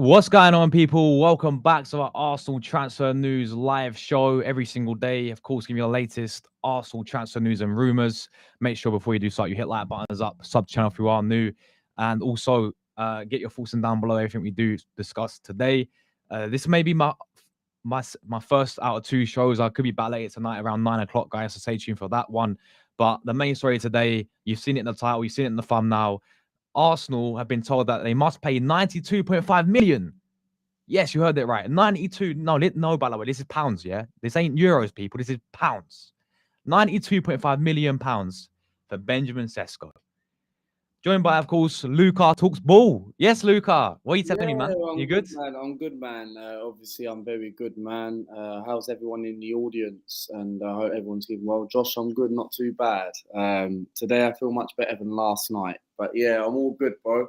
What's going on, people? Welcome back to our Arsenal transfer news live show every single day. Of course, give you the latest Arsenal transfer news and rumors. Make sure before you do start, you hit like buttons up, sub channel if you are new, and also get your thoughts down below everything we do discuss today. This may be my first out of two shows. I could be back later tonight around 9 o'clock, guys. So stay tuned for that one. But the main story today, you've seen it in the title, you've seen it in the thumbnail. Arsenal have been told that they must pay 92.5 million. Yes, you heard it right. 92. No, by the way, this is pounds, yeah? This ain't euros, people. This is pounds. 92.5 million pounds for Benjamin Šeško. Joined by, of course, Luca Talks Ball. Yes, Luca. What are you telling me, man? You good? Man. I'm good, man. Obviously, I'm very good, man. How's everyone in the audience? And I hope everyone's keeping well. Josh, I'm good, not too bad. Today, I feel much better than last night. But yeah, I'm all good, bro.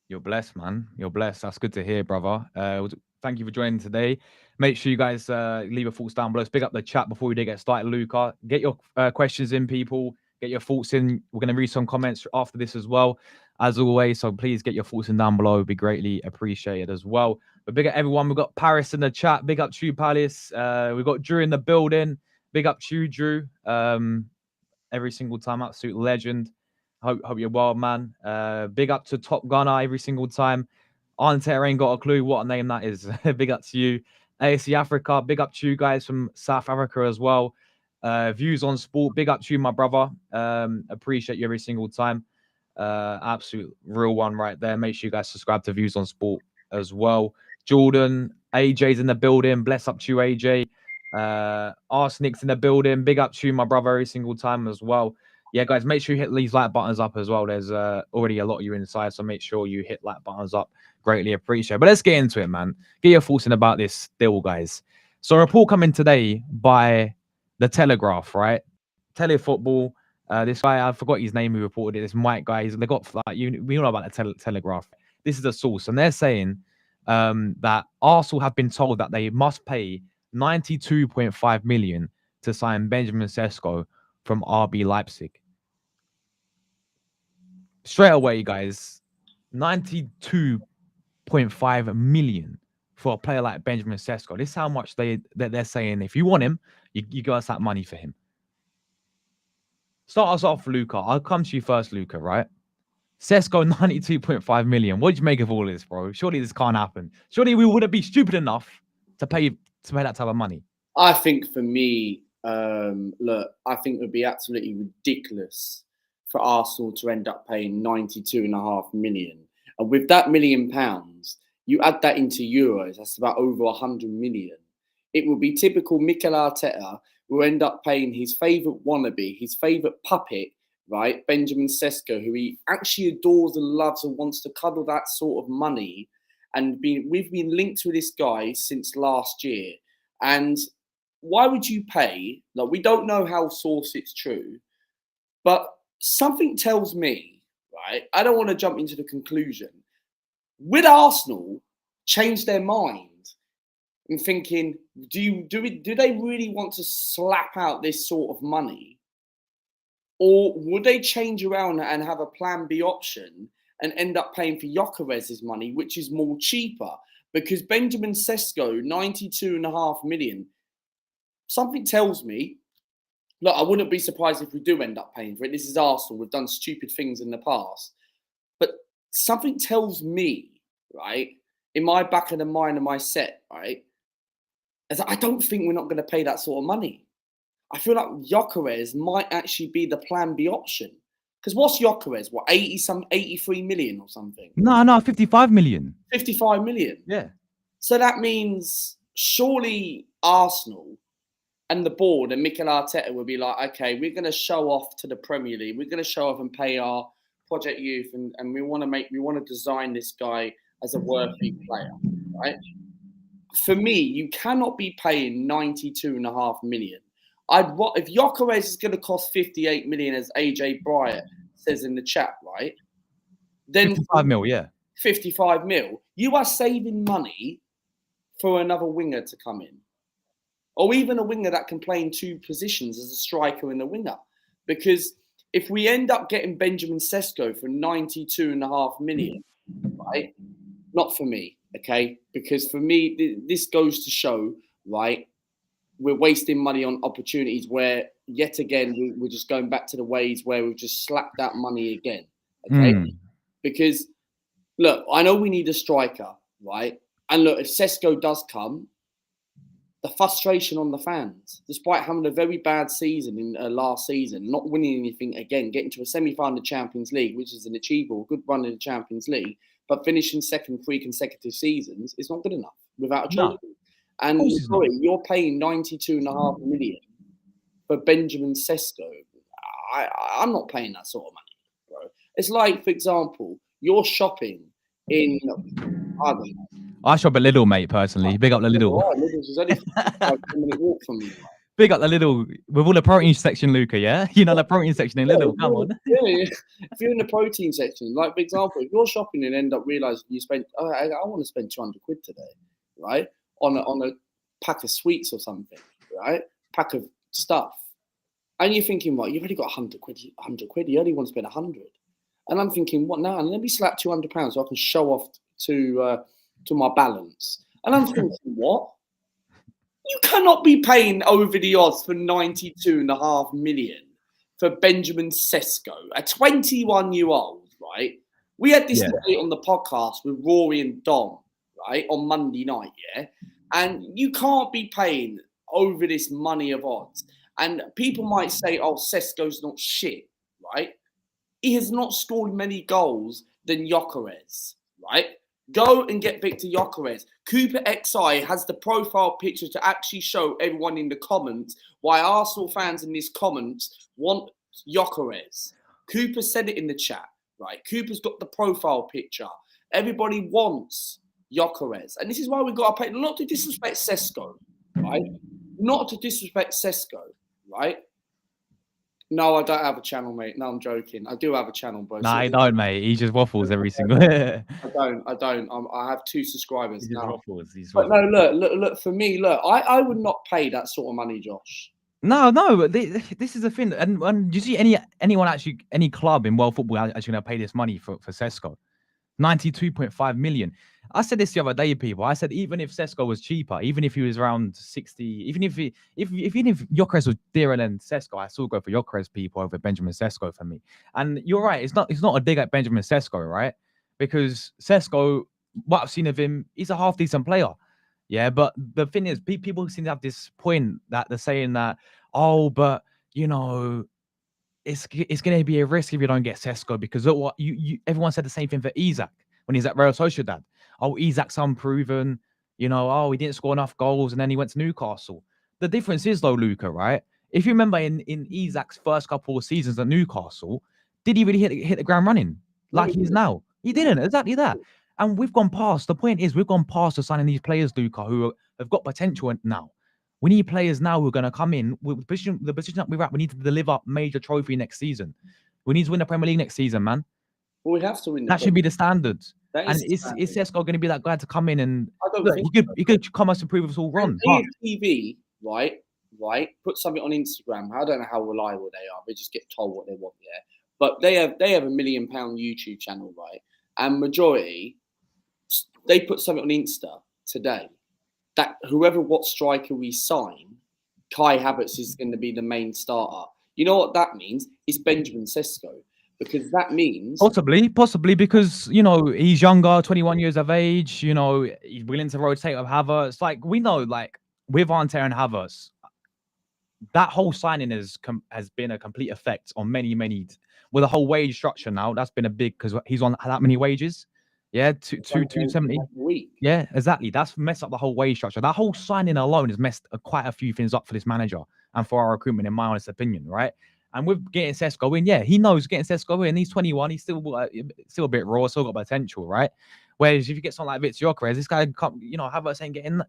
You're blessed, man. You're blessed. That's good to hear, brother. Thank you for joining today. Make sure you guys leave your thoughts down below. Let's pick up the chat before we get started, Luca. Get your questions in, people. Get your thoughts in. We're going to read some comments after this as well, as always. So please get your thoughts in down below. It'd be greatly appreciated as well. But big up everyone. We've got Paris in the chat. Big up to you, Palace. We've got Drew in the building. Big up to you, Drew. Every single time, absolute legend. Hope you're well, man. Big up to Top Gunner every single time. Arteta ain't got a clue what a name that is. Big up to you. ASC Africa, big up to you guys from South Africa as well. Views on Sport, big up to you, my brother. Appreciate you every single time. Absolute real one right there. Make sure you guys subscribe to Views on Sport as well. Jordan, AJ's in the building. Bless up to you, AJ. Arsenic's in the building. Big up to you, my brother, every single time as well. Yeah, guys, make sure you hit these like buttons up as well. There's already a lot of you inside, so make sure you hit like buttons up. Greatly appreciate it. But let's get into it, man. Get your thoughts in about this deal, guys. So a report coming today by The Telegraph, right? Telefootball. This guy, I forgot his name who reported it. This Mike guy, they got like we all know about the Telegraph. This is a source, and they're saying that Arsenal have been told that they must pay 92.5 million to sign Benjamin Šeško from RB Leipzig. Straight away, guys, 92.5 million for a player like Benjamin Šeško. This is how much they're saying. If you want him, you give us that money for him. Start us off, Luca. I'll come to you first, Luca, right? Šeško, 92.5 million. What did you make of all this, bro? Surely this can't happen. Surely we wouldn't be stupid enough to pay that type of money. I think for me, look, I think it would be absolutely ridiculous for Arsenal to end up paying 92.5 million. And with that £1 million, you add that into euros, that's about over 100 million. It would be typical Mikel Arteta who end up paying his favourite wannabe, his favourite puppet, right, Benjamin Šeško, who he actually adores and loves and wants to cuddle that sort of money. And we've been linked with this guy since last year. And why would you pay? Like, we don't know how source it's true, but something tells me, right? I don't want to jump into the conclusion. Would Arsenal change their mind in thinking, do they really want to slap out this sort of money? Or would they change around and have a plan B option and end up paying for Gyokeres' money, which is more cheaper? Because Benjamin Šeško, 92.5 million, something tells me, look, I wouldn't be surprised if we do end up paying for it. This is Arsenal. We've done stupid things in the past. But something tells me, right, in my back of the mind and my set, right, is that I don't think we're not going to pay that sort of money. I feel like Gyokeres might actually be the plan B option. Because what's Gyokeres? What, 83 million or something? No, 55 million. 55 million? Yeah. So that means surely Arsenal and the board and Mikel Arteta will be like, okay, we're going to show off to the Premier League. We're going to show off and pay our project youth, and we want to design this guy as a worthy player, right? For me, you cannot be paying 92.5 million. If Gyokeres is going to cost 58 million, as AJ Bryant says in the chat, right? Then 55 mil, yeah. 55 mil. You are saving money for another winger to come in. Or even a winger that can play in two positions as a striker and a winger. Because if we end up getting Benjamin Šeško for 92.5 million, right? Not for me. Okay, because for me, this goes to show, right, we're wasting money on opportunities where, yet again, we're just going back to the ways where we've just slapped that money again. Okay, because look, I know we need a striker, right? And look, if Sesko does come, the frustration on the fans, despite having a very bad season in last season, not winning anything again, getting to a semi-final of the Champions League, which is an achievable, good run in the Champions League, but finishing second 3 consecutive seasons is not good enough without a trophy. No, and sorry, you're paying 92.5 million for Benjamin Šeško. I'm not paying that sort of money, bro. It's like, for example, you're shopping in, I don't know. I shop at Lidl, mate, personally. Big up the Lidl. Oh, Lidl's is only a 5-minute walk from me. Big up the Lidl with all the protein section, Luca, yeah? You know the protein section in Lidl, come on. Yeah. If you're in the protein section, like, for example, if you're shopping and end up realising you spent, I want to spend 200 quid today, right? On a pack of sweets or something, right? Pack of stuff. And you're thinking, well, you've only got 100 quid. You only want to spend 100. And I'm thinking, what now? Let me slap £200 so I can show off to my balance. And I'm thinking, what? You cannot be paying over the odds for 92.5 million for Benjamin Šeško, a 21-year-old, right? We had this debate on the podcast with Rory and Dom, right, on Monday night, yeah? And you can't be paying over this money of odds. And people might say, oh, Sesko's not shit, right? He has not scored many goals than Gyokeres, right? Go and get Victor Gyokeres. Cooper XI has the profile picture to actually show everyone in the comments why Arsenal fans in these comments want Gyokeres. Cooper said it in the chat, right? Cooper's got the profile picture. Everybody wants Gyokeres. And this is why we've got to pay, not to disrespect Sesko, right? Not to disrespect Sesko, right? No, I don't have a channel, mate. No, I'm joking. I do have a channel, bro. Nah, I don't, mate. He just waffles every single. I don't. I have 2 subscribers He just now. waffles. But no, look. For me, look, I would not pay that sort of money, Josh. No. This is the thing. And do you see anyone actually, any club in world football actually going to pay this money for Sesko? 92.5 million. I said this the other day, people. I said even if Sesko was cheaper, even if he was around 60, even if Gyokeres was dearer than Sesko, I still go for Gyokeres, people, over Benjamin Šeško for me. And you're right, it's not a dig at Benjamin Šeško, right? Because Sesko, what I've seen of him, he's a half decent player. Yeah, but the thing is, people seem to have this point that they're saying that, oh, but you know, it's going to be a risk if you don't get Sesko, because look what everyone said the same thing for Isak when he's at Real Sociedad. Oh, Isak's unproven. You know, oh, he didn't score enough goals, and then he went to Newcastle. The difference is, though, Luca, right? If you remember in Isak's first couple of seasons at Newcastle, did he really hit the ground running like he is now? He didn't. Exactly that. And we've gone past. The point is, we've gone past to signing these players, Luca, who have got potential now. We need players now who are going to come in with the position that we're at. We need to deliver major trophy next season. We need to win the Premier League next season, man. Well, we have to win. That should be the standard. And is Sesko going to be that guy to come in and he could come us to prove us all wrong? TV, right, put something on Instagram. I don't know how reliable they are. They just get told what they want, yeah. But they have £1 million YouTube channel, right? And majority, they put something on Insta today that what striker we sign, Kai Havertz is going to be the main starter. You know what that means? It's Benjamin Šeško. Because that means possibly because, you know, he's younger, 21 years of age, you know, he's willing to rotate with Havertz. Like, we know, like, with Arteta and Havertz, that whole signing has been a complete effect on many with the whole wage structure now. That's been a big, because he's on that many wages. Yeah, 270. Yeah, exactly. That's messed up the whole wage structure. That whole signing alone has messed quite a few things up for this manager and for our recruitment, in my honest opinion, right? And with getting Sesko in, yeah, he knows getting Sesko in. He's 21. He's still a bit raw, still got potential, right? Whereas if you get someone like Victor Gyokeres, this guy, you know, Havertz ain't getting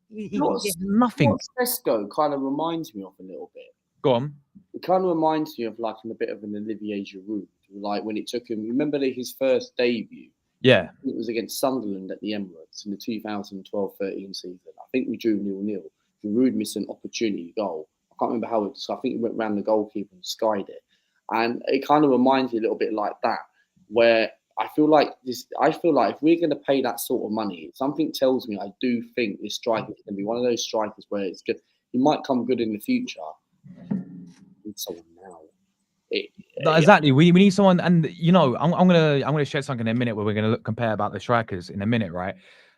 nothing. Sesko kind of reminds me of a little bit. Go on. It kind of reminds me of like a bit of an Olivier Giroud, like when it took him. Remember his first debut? Yeah, it was against Sunderland at the Emirates in the 2012-13 season. I think we drew 0-0. Giroud missed an opportunity goal. I can't remember how it was. So I think he went around the goalkeeper and skied it. And it kind of reminds me a little bit like that, where I feel like if we're going to pay that sort of money, something tells me I do think this striker is going to be one of those strikers where it's good. He might come good in the future. Need someone now. No, exactly. We need someone, and you know, I'm gonna share something in a minute where we're gonna compare about the strikers in a minute, right?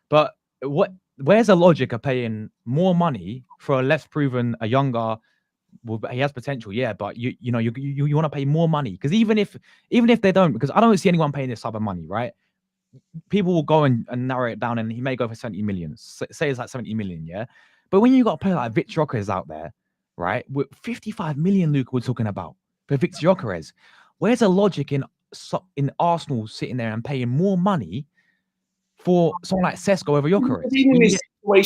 But where's the logic of paying more money for a less proven, a younger? Well, he has potential, yeah, but you want to pay more money because even if they don't, because I don't see anyone paying this type of money, right? People will go and narrow it down, and he may go for 70 million. Say it's like 70 million, yeah. But when you got a player like Vic Gyokeres out there, right, with 55 million, Luke, we're talking about for Vic Gyokeres, where's the logic in Arsenal sitting there and paying more money for someone like Sesko over Gyokeres when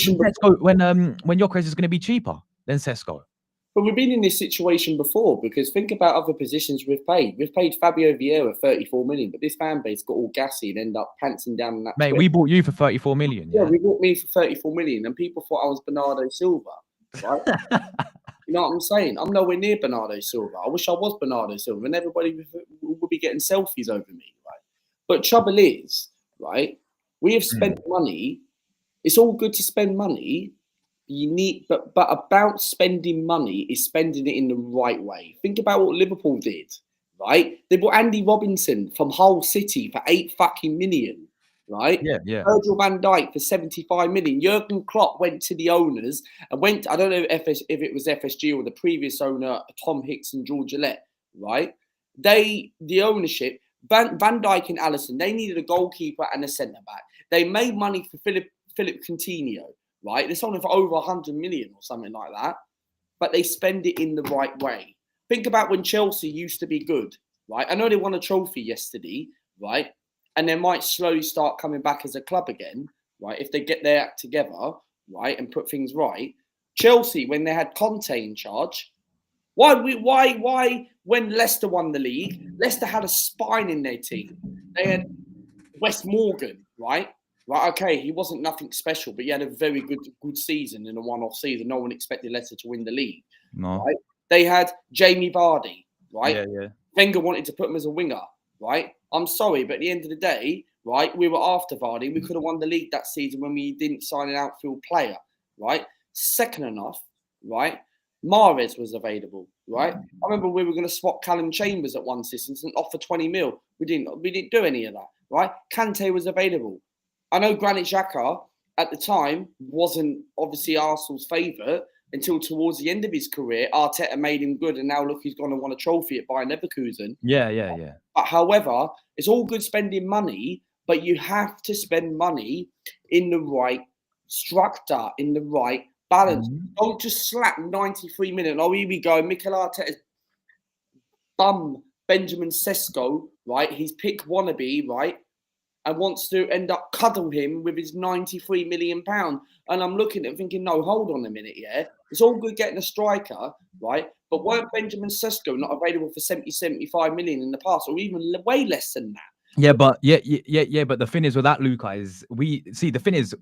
Gyokeres is going to be cheaper than Sesko? But we've been in this situation before because think about other positions we've paid. We've paid Fabio Vieira 34 million, but this fan base got all gassy and ended up pantsing down on that. Mate, we bought you for 34 million. Yeah, we bought me for 34 million, and people thought I was Bernardo Silva. Right? You know what I'm saying? I'm nowhere near Bernardo Silva. I wish I was Bernardo Silva, and everybody would be getting selfies over me, right? But trouble is, right? We have spent money. It's all good to spend money. You need, but about spending money is spending it in the right way. Think about what Liverpool did, right? They bought Andy Robinson from Hull City for 8 fucking million, right? Yeah. Virgil van Dijk for 75 million. Jurgen Klopp went to the owners and went. I don't know if it was FSG or the previous owner, Tom Hicks and George Gillette, right? The ownership, Van Dijk and Alisson, they needed a goalkeeper and a centre back. They made money for Philip Coutinho. Right, they're selling for over 100 million or something like that, but they spend it in the right way. Think about when Chelsea used to be good, right? I know they won a trophy yesterday, right? And they might slowly start coming back as a club again, right? If they get their act together, right, and put things right. Chelsea, when they had Conte in charge, why when Leicester won the league, Leicester had a spine in their team. They had Wes Morgan, right? Right, okay, he wasn't nothing special, but he had a very good season in a one-off season. No one expected Leicester to win the league. No. Right? They had Jamie Vardy, right? Yeah. Wenger wanted to put him as a winger, right? I'm sorry, but at the end of the day, right, we were after Vardy. We could have won the league that season when we didn't sign an outfield player, right? Second enough, right? Mahrez was available, right? I remember we were going to swap Callum Chambers at one season and offer 20 mil. We didn't do any of that, right? Kante was available. I know Granit Xhaka at the time wasn't obviously Arsenal's favourite until towards the end of his career. Arteta made him good, and now look, he's going to want a trophy at Bayern Leverkusen. Yeah. But however, it's all good spending money, but you have to spend money in the right structure, in the right balance. Don't just slap 93 million. Oh, here we go. Mikel Arteta's bum Benjamin Šeško, right? He's pick wannabe, right? And wants to end up cuddle him with his 93 million pound. And I'm looking at it thinking, no, hold on a minute, yeah. It's all good getting a striker, right? But weren't Benjamin Šeško not available for 70, 75 million in the past, or even way less than that? Yeah, but but the thing is with that, Luca, is the thing is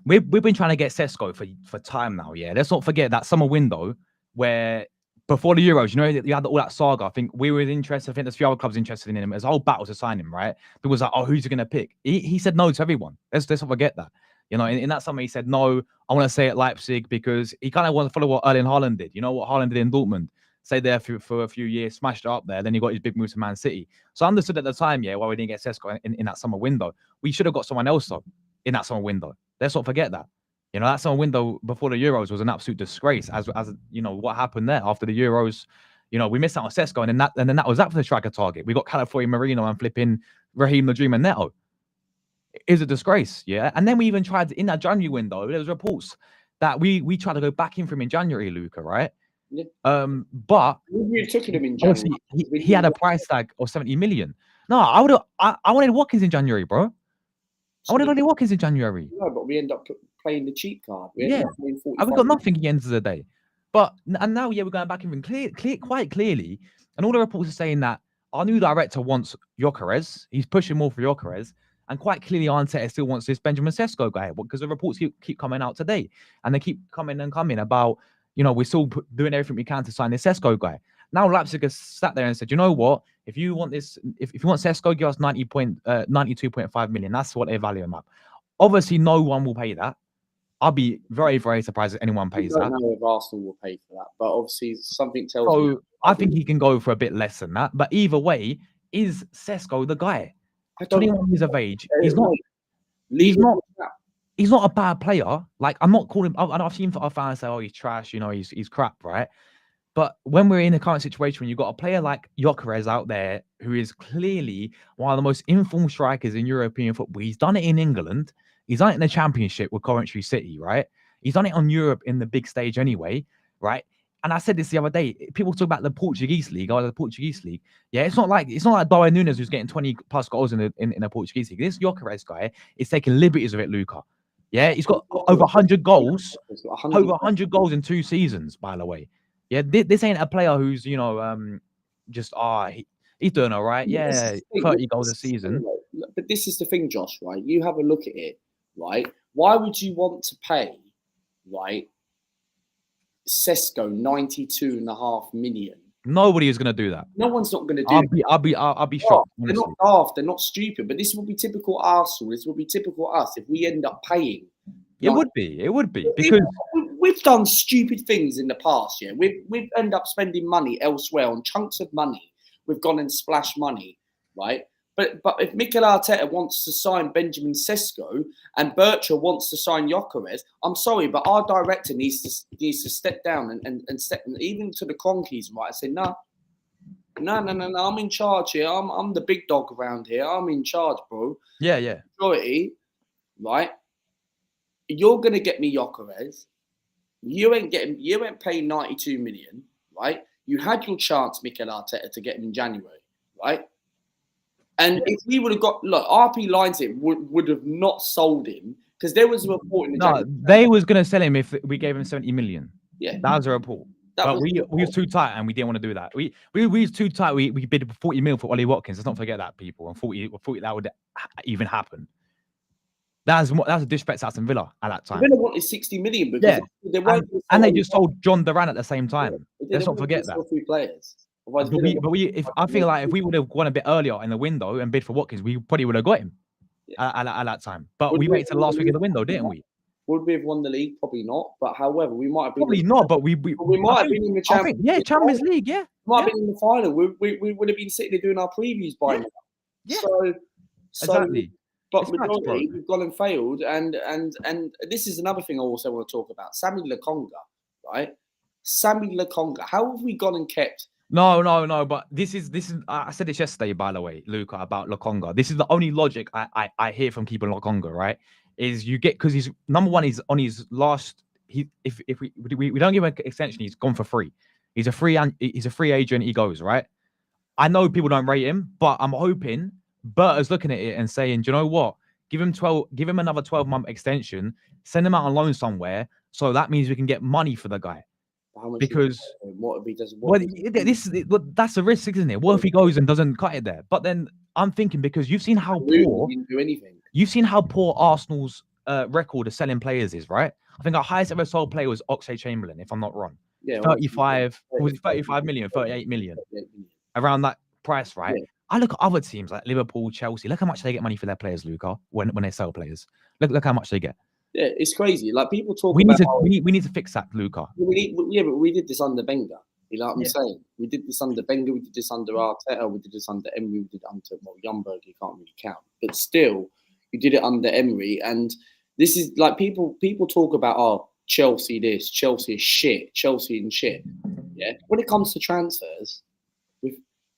we've been trying to get Sesko for time now. Yeah, let's not forget that summer window where before the Euros, you know, you had all that saga. I think we were interested. I think there's a few other clubs interested in him. There's a whole battle to sign him, right? People was like, oh, who's he going to pick? He said no to everyone. Let's not forget that. You know, in that summer, he said, no, I want to stay at Leipzig because he kind of wants to follow what Erling Haaland did. You know what Haaland did in Dortmund? Stayed there for a few years, smashed it up there. Then he got his big move to Man City. So I understood at the time, yeah, why we didn't get Sesko in that summer window. We should have got someone else, though, in that summer window. Let's not forget that. You know, that summer window before the Euros was an absolute disgrace. As you know, what happened there after the Euros, you know, we missed out on Sesko, and then that was that for the striker target. We got California Marino and flipping Raheem the Dreamer Neto. It's a disgrace, yeah. And then we even tried in that January window. There was reports that we tried to go back in for him in January, Luca, right? Yeah. But you took him in January. He had a price tag of 70 million. No, I wanted Watkins in January, bro. I wanted only Watkins in January. No, but we end up playing the cheap card. We got nothing at the end of the day. And now, yeah, we're going back in quite clearly. And all the reports are saying that our new director wants Gyokeres. He's pushing more for Gyokeres. And quite clearly, Arteta still wants this Benjamin Šeško guy because the reports keep coming out today. And they keep coming about, you know, we're still doing everything we can to sign this Sesko guy. Now Leipzig has sat there and said, you know what? if you want this, if you want Sesko, give us 92.5 million. That's what they value him at. Obviously, no one will pay that. I'll be very, very surprised if anyone pays that. I don't know if Arsenal will pay for that, but obviously something tells me. So I think he can go for a bit less than that. But either way, is Sesko the guy? 21 years of age. He's not a bad player. Like, I'm not calling. I've seen our fans say, "Oh, he's trash." You know, he's crap, right? But when we're in the current situation, when you've got a player like Gyokeres out there, who is clearly one of the most informed strikers in European football, he's done it in England. He's done it in the Championship with Coventry City, right? He's done it on Europe in the big stage anyway, right? And I said this the other day. People talk about the Portuguese league or the Portuguese league. Yeah, it's not like Darwin Núñez who's getting 20 plus goals in the Portuguese league. This Gyokeres guy is taking liberties with it, Luca. Yeah, he's got over 100 goals, over 100 goals in 2 seasons, by the way. Yeah, this ain't a player who's, he's doing all right. Yeah, 30 goals a season. But this is the thing, Josh, right? You have a look at it, right? Why would you want to pay, right, Sesko 92.5 million? Nobody is going to do that. No one's not going to do it. I'll be shocked. They're not daft. They're not stupid. But this will be typical Arsenal. This will be typical us if we end up paying. It would be because we've done stupid things in the past. Yeah, we've ended up spending money elsewhere on chunks of money. We've gone and splashed money, right? But if Mikel Arteta wants to sign Benjamin Šeško and Bercher wants to sign Gyokeres, I'm sorry, but our director needs to step down and step even to the Cronkies, right? I say no, I'm in charge here. I'm the big dog around here. I'm in charge, bro. Yeah. Majority, right? You're gonna get me Gyokeres. You ain't paying 92 million, right? You had your chance, Mikel Arteta, to get him in January, right? And if we would have got, look, RP Lines would have not sold him because there was a report in the they was gonna sell him if we gave him 70 million. Yeah, that was a report. But we was too tight and we didn't want to do that. We was too tight. We bid 40 mil for Ollie Watkins. Let's not forget that, people. And 40 that would even happen. That was a disrespect to Aston Villa at that time. Villa wanted 60 million because they weren't. And they just sold John Duran at the same time. Let's not forget that. 3 players. I feel like if we would have gone a bit earlier in the window and bid for Watkins, we probably would have got him at that time. But we waited till the last week of the window, didn't we? Would we have won the league? Probably not. But however, we might have been probably not. But we might have been in the Champions League. Yeah, Champions League. Yeah, might have been in the final. We would have been sitting there doing our previews by now. Yeah. So exactly. But majority, we've gone and failed, and this is another thing I also want to talk about. Sammy Lokonga, right? Sammy Lokonga. How have we gone and kept? No. But this is. I said this yesterday, by the way, Luca, about Lokonga. This is the only logic I hear from keeping Lokonga, right? Is you get because he's number one. He's on his last. If we don't give him an extension, he's gone for free. He's a free agent. He goes right. I know people don't rate him, but I'm hoping Berta's looking at it and saying, do you know what? Give him another 12-month extension, send him out on loan somewhere. So that means we can get money for the guy. How much because what if he doesn't? That's a risk, isn't it? What if he goes and doesn't cut it there? But then I'm thinking because you've seen how poor. He didn't do anything. You've seen how poor Arsenal's record of selling players is, right? I think our highest ever sold player was Oxlade-Chamberlain, if I'm not wrong. Yeah, 35 million, 38 million, around that price, right? Yeah. I look at other teams like Liverpool, Chelsea. Look how much they get money for their players, Luca. When they sell players, look how much they get. Yeah, it's crazy. Like people talk. We need to fix that, Luca. But we did this under Wenger. You know what I'm saying? We did this under Wenger. We did this under Arteta. We did this under Emery. We did it under Ljungberg. You can't really count, but still, you did it under Emery. And this is like people talk about Chelsea this, Chelsea is shit, Chelsea and shit. Yeah. When it comes to transfers.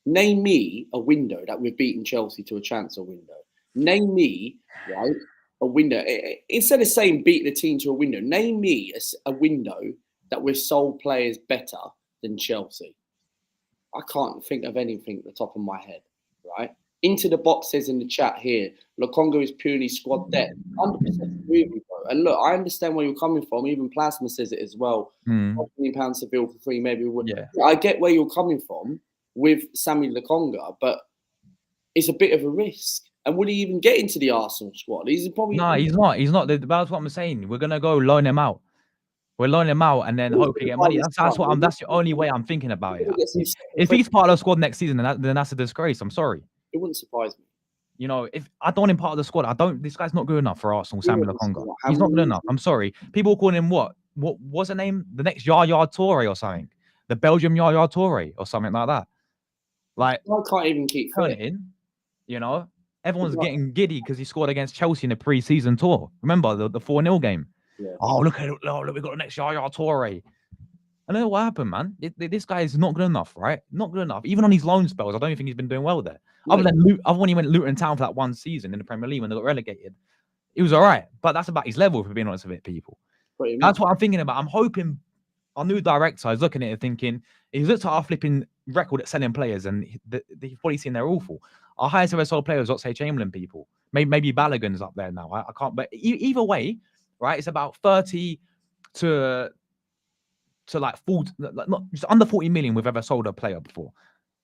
Name me a window that we've beaten Chelsea to a transfer window. Name me, right, a window. Instead of saying beat the team to a window, name me a window that we've sold players better than Chelsea. I can't think of anything at the top of my head, right? Into the box says in the chat here, Lokonga is purely squad depth. 100% agree with you, bro. And look, I understand where you're coming from. Even Plasma says it as well. £15 Seville for free, maybe we would. Yeah. I get where you're coming from with Sammy Lokonga, but it's a bit of a risk. And would he even get into the Arsenal squad? He's probably he's not. He's not. That's what I'm saying. We're gonna go loan him out. We're loaning him out and then hoping to get money. That's the only way I'm thinking about it. If he's part of the squad next season, then that's a disgrace. I'm sorry. It wouldn't surprise me. You know, if I don't want him part of the squad, this guy's not good enough for Arsenal, Samuel Lokonga. He's not good enough. I'm sorry. People calling him what was the name? The next Yaya Toure or something. The Belgium Yaya Toure or something like that. Like, I can't even keep it in. You know, everyone's getting giddy because he scored against Chelsea in the pre-season tour. Remember the 4-0 game? Yeah. Oh, look, we got the next Yaya Toure. I don't know what happened, man. This guy is not good enough, right? Not good enough. Even on his loan spells, I don't think he's been doing well there. Other when he went Luton Town for that one season in the Premier League when they got relegated, it was all right. But that's about his level, for being honest with it, people. That's what I'm thinking about. I'm hoping our new director is looking at it thinking, he's looked at our flipping record at selling players and he's probably seen they're awful. Our highest ever sold player was Oxlade-Chamberlain, people. Maybe Balogun's up there now. I can't. But either way, right, it's about 30 to like 40, not just under 40 million we've ever sold a player before.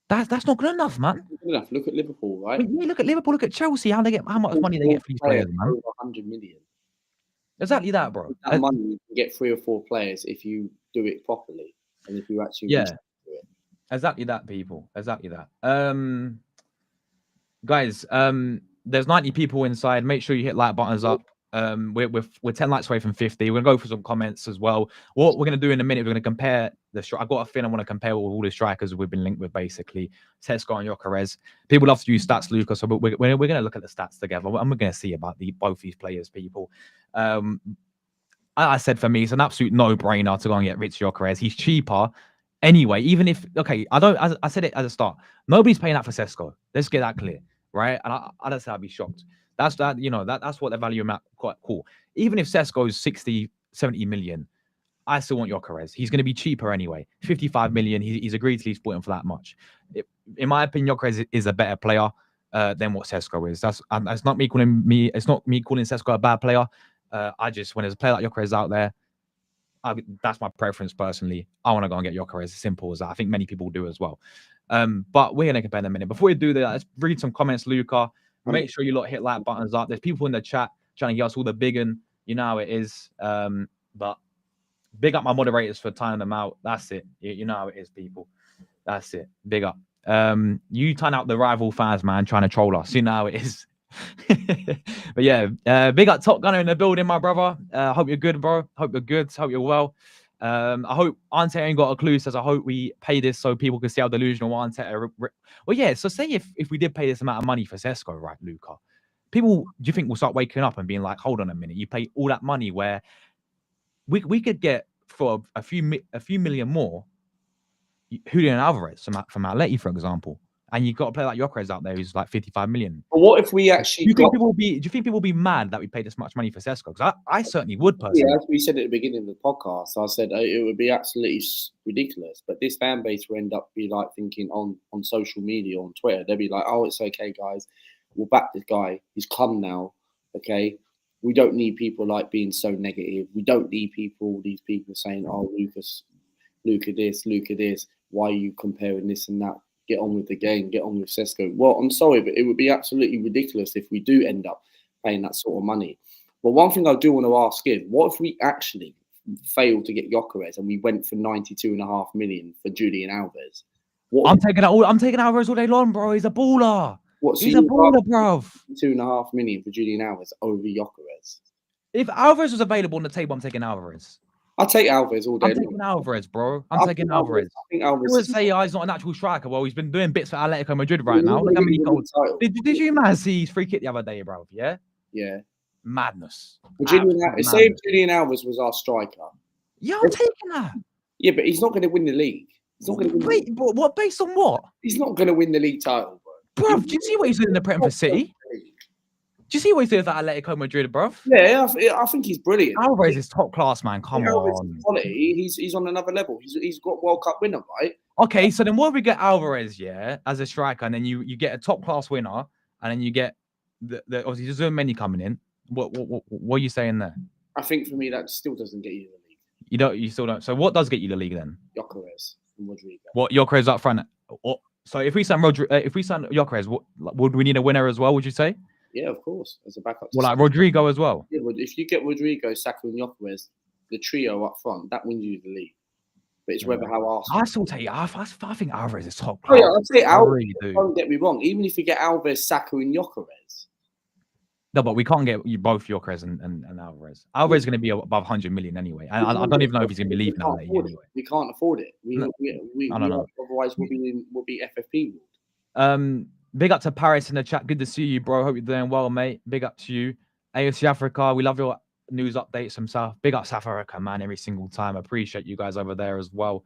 That's not good enough, man. Good enough. Look at Liverpool, right? Look at Liverpool. Look at Chelsea. How much money they get for these players, man? Over 100 million. Exactly that, bro. That money you can get 3 or 4 players if you do it properly and if you actually do it. Exactly that, people. Exactly that. Guys, there's 90 people inside. Make sure you hit like buttons up. We're 10 likes away from 50. We're gonna go for some comments as well. What we're gonna do in a minute, we're gonna compare I've got a feeling I want to compare all the strikers we've been linked with, basically Sesko and Gyokeres. People love to use stats, Lucas, so we're gonna look at the stats together and we're gonna see about both these players, people. I said for me, it's an absolute no-brainer to go and get Rich Gyokeres. He's cheaper anyway. Even if I said it at the start, nobody's paying that for Sesko. Let's get that clear, right? And I don't say I'd be shocked. That's what they value him at. Quite cool. Even if Sesko is 60, 70 million, I still want Gyokeres. He's going to be cheaper anyway. 55 million. He's agreed to leave Sporting for that much. In my opinion, Gyokeres is a better player than what Sesko is. It's not me calling Sesko a bad player. When there's a player like Gyokeres out there, that's my preference personally. I want to go and get Gyokeres. As simple as that. I think many people do as well. But we're going to compare in a minute. Before we do that, let's read some comments, Luca. Make sure you lot hit like buttons up. There's people in the chat trying to get us all the big un. You know how it is. But big up my moderators for tying them out. That's it. You know how it is, people. That's it. Big up. You turn out the rival fans, man, trying to troll us. You know how it is. But yeah, big up Top Gunner in the building, my brother. Hope you're good, bro. Hope you're good. Hope you're well. I hope Arteta ain't got a clue. Says I hope we pay this so people can see how delusional Arteta. Well, yeah. So say if we did pay this amount of money for Sesko, right, Luca? People, do you think we'll start waking up and being like, hold on a minute, you pay all that money where we could get for a few million more Julian Alvarez from Atleti, for example, and you've got a player like Gyokeres out there who's like 55 million. But what if we actually? Do you think people will be mad that we paid this much money for Sesko? Because I certainly would personally. Yeah, as we said at the beginning of the podcast, I said it would be absolutely ridiculous. But this fan base will end up be like thinking on social media, on Twitter, they'll be like, "Oh, it's okay, guys. We'll back this guy. He's come now. Okay, we don't need people like being so negative. We don't need these people saying, "Oh, Lucas, Luca this. Why are you comparing this and that? Get on with the game. Get on with Sesko." Well, I'm sorry, but it would be absolutely ridiculous if we do end up paying that sort of money. But one thing I do want to ask is, what if we actually failed to get Gyokeres and we went for 92.5 million for Julian Alvarez? I'm taking Alvarez all day long, bro. He's a baller. He's a baller, bro. 2.5 million for Julian Alvarez over Gyokeres. If Alvarez was available on the table, I'm taking Alvarez. I'll take Alvarez all day. I'm taking Alvarez, bro. I'm taking Alvarez. I think Alvarez. You would say he's not a natural striker. Well, he's been doing bits for Atletico Madrid right now. Look how many goals. Did you man see his free kick the other day, bro? Yeah. Yeah. Madness. Say if Julian Alvarez was our striker. Yeah, I'm taking that. Yeah, but he's not going to win the league. He's not going to win. Wait, but what? Based on what? He's not going to win the league title, bro. Bro, do you see what he's doing in the Premier City? Do you see what he's doing for Atletico Madrid, bro? Yeah, I think he's brilliant. Alvarez is top class, man. Come on. Quality. He's on another level. He's got World Cup winner, right? Okay, so then what if we get Alvarez, yeah, as a striker, and then you get a top class winner, and then you get the obviously there's many coming in. What are you saying there? I think for me that still doesn't get you the league. You still don't. So what does get you the league then? Gyokeres and Rodrigo. What Gyokeres up front? So if we sign Gyokeres, would we need a winner as well? Would you say? Yeah, of course, as a backup. Well, like Rodrigo as well. Yeah, if you get Rodrigo, Saka, and Gyokeres, the trio up front, that wins you the league. But it's whether how Arsenal. I still take. I think Alvarez is top Oh class. yeah, I'd say Alvarez. really do. Don't get me wrong. Even if you get Alvarez, Saka, and Gyokeres. No, but we can't get you both Gyokeres and Alvarez. Alvarez is going to be above 100 million anyway. I don't even know if he's going to be leaving now. Anyway, we can't afford it. I don't know. Otherwise, we'll be FFP. Big up to Paris in the chat. Good to see you, bro. Hope you're doing well, mate. Big up to you. AFC Africa. We love your news updates from South. Big up South Africa, man. Every single time. Appreciate you guys over there as well.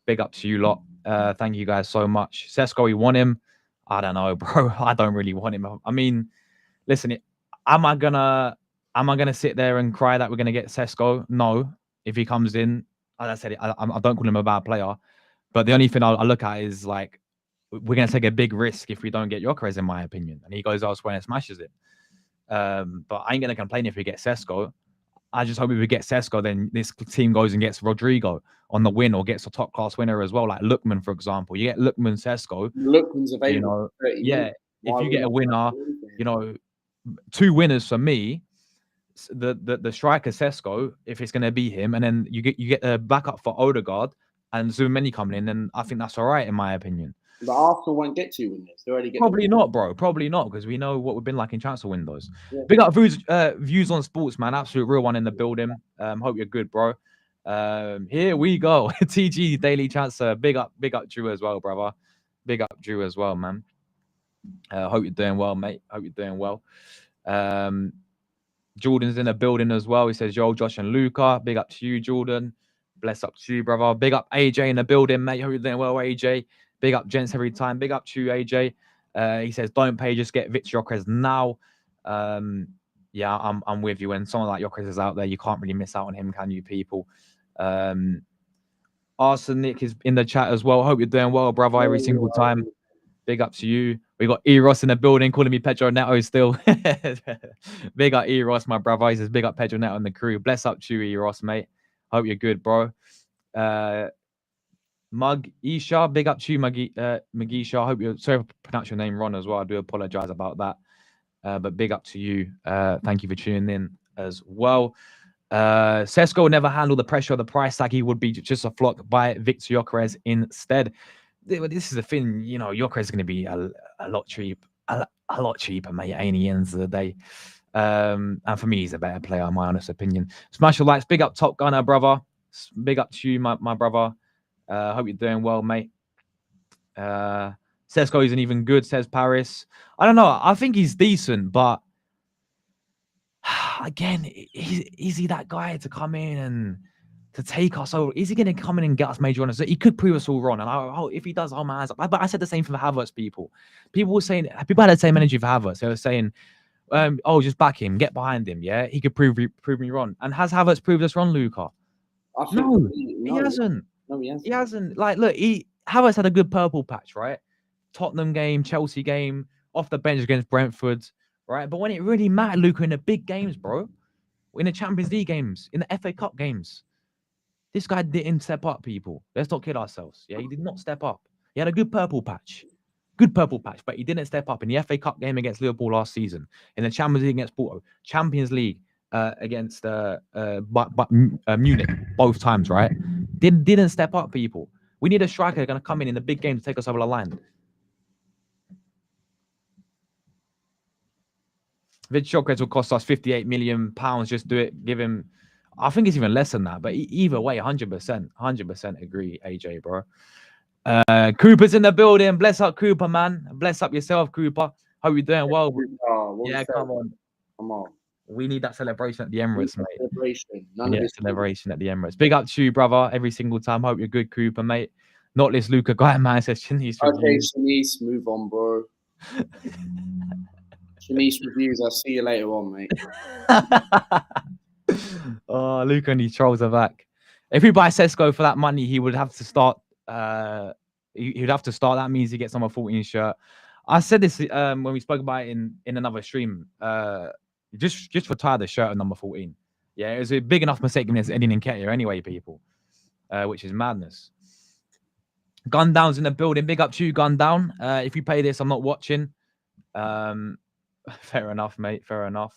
Big up to you lot. Thank you guys so much. Sesko, we want him. I don't know, bro. I don't really want him. I mean, listen. Am I gonna sit there and cry that we're gonna get Sesko? No. If he comes in, as I said, I don't call him a bad player, but the only thing I look at is like we're gonna take a big risk if we don't get Gyokeres, in my opinion, and he goes elsewhere and smashes it. But I ain't gonna complain if we get Sesko. I just hope if we get Sesko, then this team goes and gets Rodrigo on the win or gets a top class winner as well, like Lookman, for example. You get Lookman, Sesko. Lookman's available. Yeah. If you get a winner, 2 winners for me, the striker Sesko, if it's going to be him, and then you get a backup for Odegaard and Zoumeni coming in, then I think that's all right in my opinion. But Arsenal won't get 2 winners. They already get probably not, bro. Probably not, because we know what we've been like in transfer windows. Yeah. Big up views on sports, man. Absolute real one in the building. Hope you're good, bro. Here we go. TG Daily Transfer. Big up Drew as well, brother. Big up Drew as well, man. Hope you're doing well, mate. Hope you're doing well. Jordan's in the building as well. He says, yo, Josh and Luca. Big up to you, Jordan. Bless up to you, brother. Big up AJ in the building, mate. Hope you're doing well, AJ. Big up gents every time. Big up to you, AJ. He says, don't pay, just get Victor Gyokeres now. Yeah, I'm with you. When someone like Gyokeres is out there, you can't really miss out on him, can you, people? Arsenic is in the chat as well. Hope you're doing well, brother, every single time. Big up to you. We got Eros in the building, calling me Pedro Neto still. Big up Eros, my brother. He says, big up Pedro Neto and the crew. Bless up to you, Eros, mate. Hope you're good, bro. Mug Isha, big up to you, Magisha. I hope you're sorry if I pronounce your name wrong as well. I do apologize about that. But big up to you. Thank you for tuning in as well. Sesko will never handle the pressure of the price tag. He would be just a flock by Victor Gyokeres instead. This is the thing, Gyokeres is going to be a lot cheaper, mate, at any ends of the day. And for me, he's a better player, in my honest opinion. Smash your likes. Big up Top Gunner, brother. Big up to you, my brother. Hope you're doing well, mate. Sesko isn't even good, says Paris. I don't know. I think he's decent, but again, is he that guy to come in and to take us over? Is he going to come in and get us major honors? He could prove us all wrong. And if he does, I'll my hands up. But I said the same for the Havertz people. People had the same energy for Havertz. They were saying, just back him, get behind him. Yeah, he could prove me wrong. And has Havertz proved us wrong, Luca? No, he hasn't. No, he hasn't. He hasn't. Like, look, Havertz had a good purple patch, right? Tottenham game, Chelsea game, off the bench against Brentford, right? But when it really mattered, Luca, in the big games, bro, in the Champions League games, in the FA Cup games, this guy didn't step up, people. Let's not kid ourselves. Yeah, he did not step up. He had a good purple patch, but he didn't step up in the FA Cup game against Liverpool last season, in the Champions League against Porto, Champions League against Munich, both times, right? Didn't step up, people. We need a striker going to come in the big game to take us over the line. Victor Gyokeres will cost us £58 million. Just do it. Give him. I think it's even less than that. But either way, 100% agree, AJ, bro. Cooper's in the building. Bless up, Cooper, man. Bless up yourself, Cooper. Hope you're doing well. Come on. We need that celebration at the Emirates, mate. Celebration at the Emirates. Big up to you, brother. Every single time. Hope you're good, Cooper, mate. Not this Luca guy, man. Says Shanice. Okay, Shanice, move on, bro. Shanice reviews. I'll see you later on, mate. Oh, Luca and these trolls are back. If we buy Sesko for that money, he would have to start. He would have to start. That means he gets on a 14 shirt. I said this when we spoke about it in another stream. Just retire the shirt at number 14. Yeah, it was a big enough mistake against Eddie Nketiah anyway, people. Which is madness. Gun Down's in the building. Big up to you, Gun Down. If you pay this, I'm not watching. Fair enough, mate. Fair enough.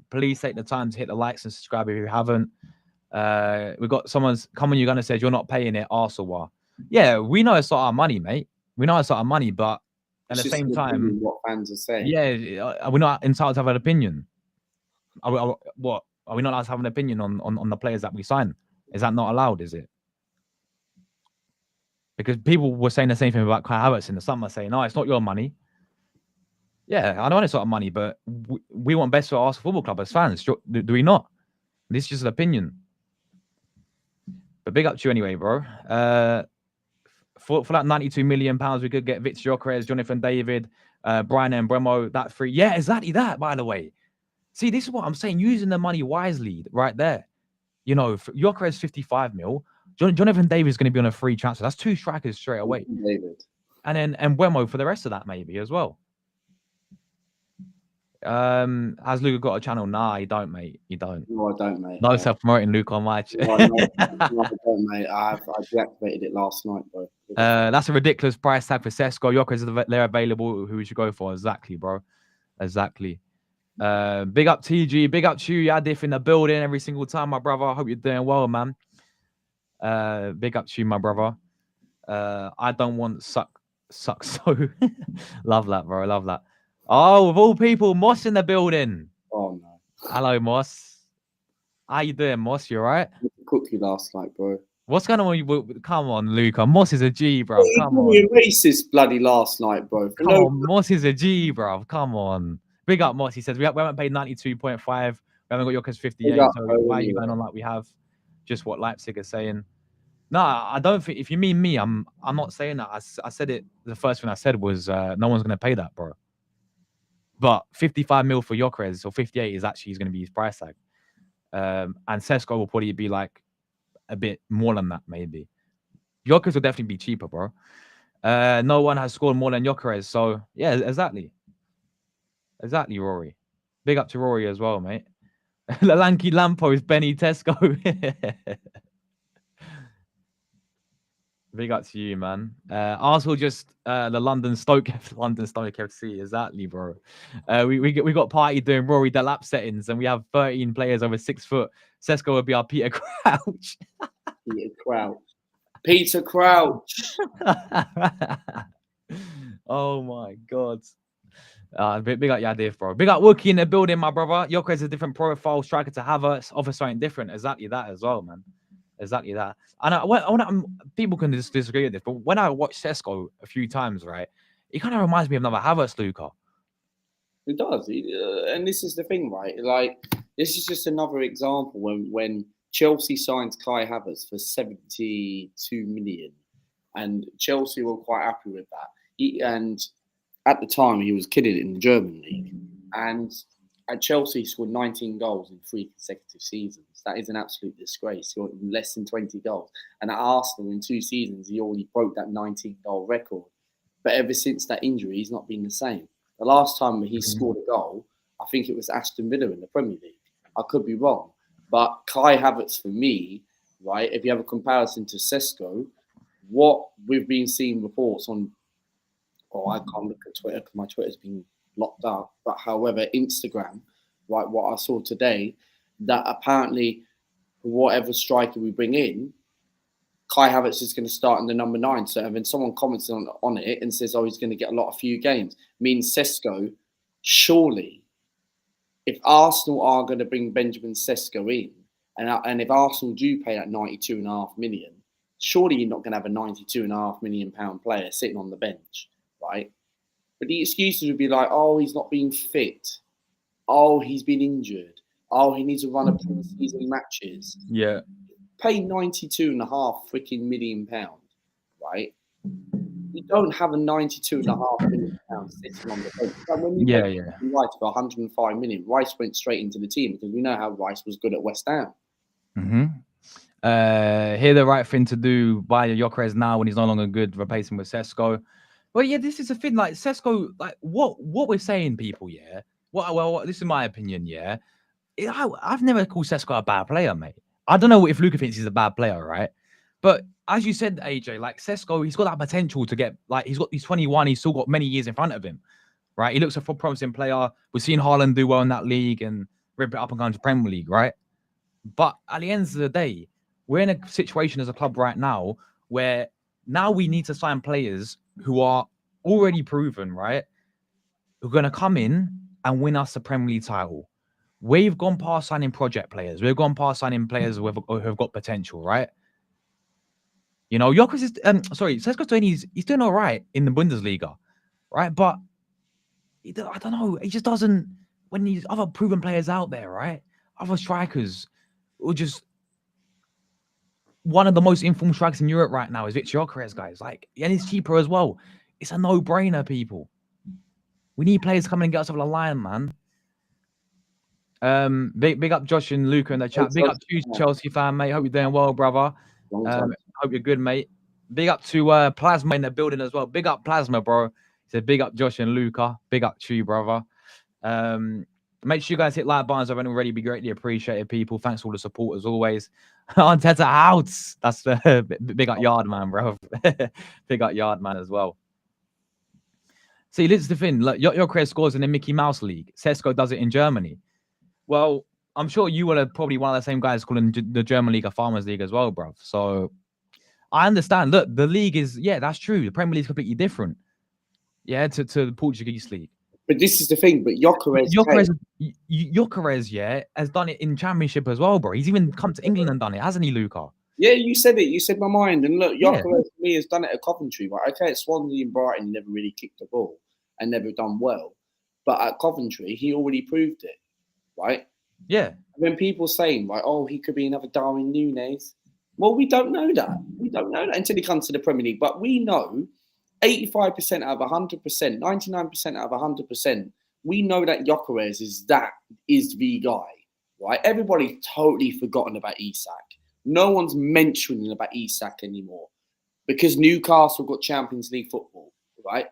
Please take the time to hit the likes and subscribe if you haven't. We've got someone's comment. You're gonna say you're not paying it, Arsenal are. Yeah, we know it's not our money, mate. We know it's not our money, but at It's the just same an time, opinion what fans are saying. yeah, we're not entitled to have an opinion. What are we not allowed to have an opinion on the players that we sign? Is that not allowed? Is it? Because people were saying the same thing about Kai Havertz in the summer, saying, "No, it's not your money." Yeah, I know it's not our money, but we want best for Arsenal Football Club as fans. Do we not? This is just an opinion. But big up to you anyway, bro. For that £92 million, we could get Victor Gyokeres, Jonathan David, Brian and Bremo, that free. Yeah, exactly that, by the way. See, this is what I'm saying. Using the money wisely right there. You know, Gyokeres 55 mil. Jonathan David is going to be on a free transfer. That's 2 strikers straight away. David. And then Bremo for the rest of that maybe as well. Has Luca got a channel? Nah, he don't, mate. He don't. No, I don't, mate. No self-promoting Luca on my No, I don't, mate. I deactivated it last night, bro. That's a ridiculous price tag for Sesko. Gyokeres, they're available. Who we should go for? Exactly, bro. Exactly. Big up TG. Big up to you, Yadif, in the building every single time, my brother. I hope you're doing well, man. Big up to you, my brother. I don't want suck so. Love that, bro. Love that. Oh, of all people, Moss in the building. Oh no. Hello, Moss. How you doing, Moss? You alright? Cooked you last night, bro. What's going on with you? Come on, Luca. Moss is a G, bro. Come on. You racist bloody last night, bro. Come on, Moss is a G, bro. Come on. Big up, Moss. He says we haven't paid 92.5. We haven't got Gyokeres 58. So why are you going on like we have? Just what Leipzig are saying. No, I don't think. If you mean me, I'm not saying that. I said it. The first thing I said was no one's going to pay that, bro. But 55 mil for Gyokeres or 58 is actually going to be his price tag. And Sesko will probably be like a bit more than that, maybe. Gyokeres will definitely be cheaper, bro. No one has scored more than Gyokeres. So, yeah, exactly. Exactly, Rory. Big up to Rory as well, mate. The lanky lamppost, Benny Tesco. Big up to you, man. Arsenal just the London Stoke FC. Exactly, bro. We got Party doing Rory Delap settings, and we have 13 players over 6 foot. Sesko would be our Peter Crouch. Peter Crouch. Oh my god. Big up Yadif, bro. Big up Wookie in the building, my brother. Gyokeres is a different profile striker to Havertz. Offer something different. Exactly that as well, man. Exactly that. And people can disagree with this, but when I watch Sesko a few times, right, it kind of reminds me of another Havertz, Luca. It does. And this is the thing, right? Like, this is just another example when Chelsea signed Kai Havertz for 72 million, and Chelsea were quite happy with that. And at the time, he was killing it in the German league. And at Chelsea, he scored 19 goals in 3 consecutive seasons. That is an absolute disgrace. He got less than 20 goals. And at Arsenal, in 2 seasons, he already broke that 19-goal record. But ever since that injury, he's not been the same. The last time he scored a goal, I think it was Aston Villa in the Premier League. I could be wrong. But Kai Havertz, for me, right, if you have a comparison to Sesko, what we've been seeing reports on, I can't look at Twitter because my Twitter's been locked up, but however, Instagram, right, what I saw today, that apparently whatever striker we bring in, Kai Havertz is going to start in the number 9. So when someone comments on it and says, he's going to get a few games, means Sesko, surely, if Arsenal are going to bring Benjamin Šeško in, and if Arsenal do pay that 92.5 million, surely you're not going to have a 92.5 million pound player sitting on the bench, right? But the excuses would be like, he's not being fit. He's been injured. He needs to run a pre-season matches. Yeah. Pay 92.5 freaking million pounds, right? You don't have a 92.5 million pounds sitting on the bench. So when you Rice for 105 million, Rice went straight into the team because we know how Rice was good at West Ham. Here the right thing to do, buy Gyokeres now when he's no longer good, replace him with Sesko. But yeah, this is the thing. Like Sesko, like what we're saying, people. Yeah. This is my opinion. Yeah. I've never called Sesko a bad player, mate. I don't know if Luca thinks he's a bad player, right? But as you said, AJ, like Sesko, he's got that potential to get, like, he's 21, he's still got many years in front of him. right? He looks a promising player. We've seen Haaland do well in that league and rip it up and go into Premier League, right? But at the end of the day, we're in a situation as a club right now where now we need to sign players who are already proven, right? Who are going to come in and win us the Premier League title. We've gone past signing project players. We've gone past signing players who have got potential, right? You know, Gyokeres is Sesko's doing he's doing all right in the Bundesliga, right? But I don't know, he just doesn't. When these other proven players out there, right? Other strikers, or just one of the most informed strikers in Europe right now is Victor Gyokeres, guys. Like, and he's cheaper as well. It's a no-brainer, people. We need players coming and get us over the line, man. Big up Josh and Luca in the chat. Big up to you, Chelsea fan, mate. Hope you're doing well, brother. Hope you're good, mate. Big up to Plasma in the building as well. Big up Plasma, bro. He said big up Josh and Luca. Big up to you, brother. Make sure you guys hit like buttons if you haven't already. Be greatly appreciated, people. Thanks for all the support as always. Arteta out. That's the big up Yardman, bro. Big up Yardman as well. See, this is the thing. Like, Gyokeres scores in the Mickey Mouse League. Sesko does it in Germany. Well, I'm sure you are probably one of the same guys calling the German League a Farmers League as well, bro. So I understand. Look, the league is, that's true. The Premier League is completely different. Yeah, to the Portuguese league. But this is the thing. But Gyokeres, has done it in Championship as well, bro. He's even come to England and done it, hasn't he, Luca? Yeah, you said it. You said my mind. And look, Gyokeres for me has done it at Coventry, right? Okay, at Swansea and Brighton, never really kicked the ball and never done well. But at Coventry, he already proved it, right? Yeah. When people saying, right, oh, he could be another Darwin Núñez. Well, we don't know that. We don't know that until he comes to the Premier League. But we know 85% out of 100%, 99% out of 100%, we know that Gyokeres is the guy, right? Everybody's totally forgotten about Isak. No one's mentioning about Isak anymore because Newcastle got Champions League football, right?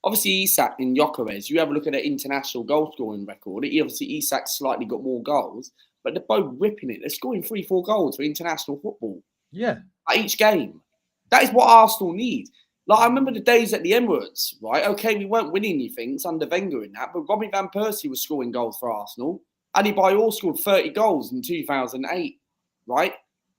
Obviously, Isak and Gyokeres, you have a look at their international goal scoring record. Obviously, Isak slightly got more goals, but they're both ripping it. They're scoring 3-4 goals for international football. Yeah. At each game. That is what Arsenal need. Like, I remember the days at the Emirates, right? Okay, we weren't winning anything under Wenger in that, but Robbie Van Persie was scoring goals for Arsenal. Adebayor scored 30 goals in 2008, right?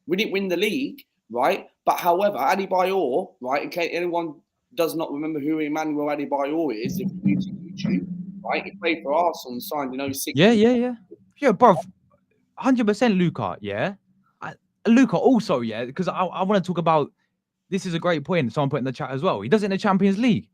We didn't win the league, right? But however, Adebayor, right? In case anyone does not remember who Emmanuel Adebayor is, if you use YouTube, right? He played for Arsenal and signed in 06. Yeah, bro. 100% Luca, yeah. Luca also, yeah, because I want to talk about, this is a great point someone put in the chat as well. He does it in the Champions League.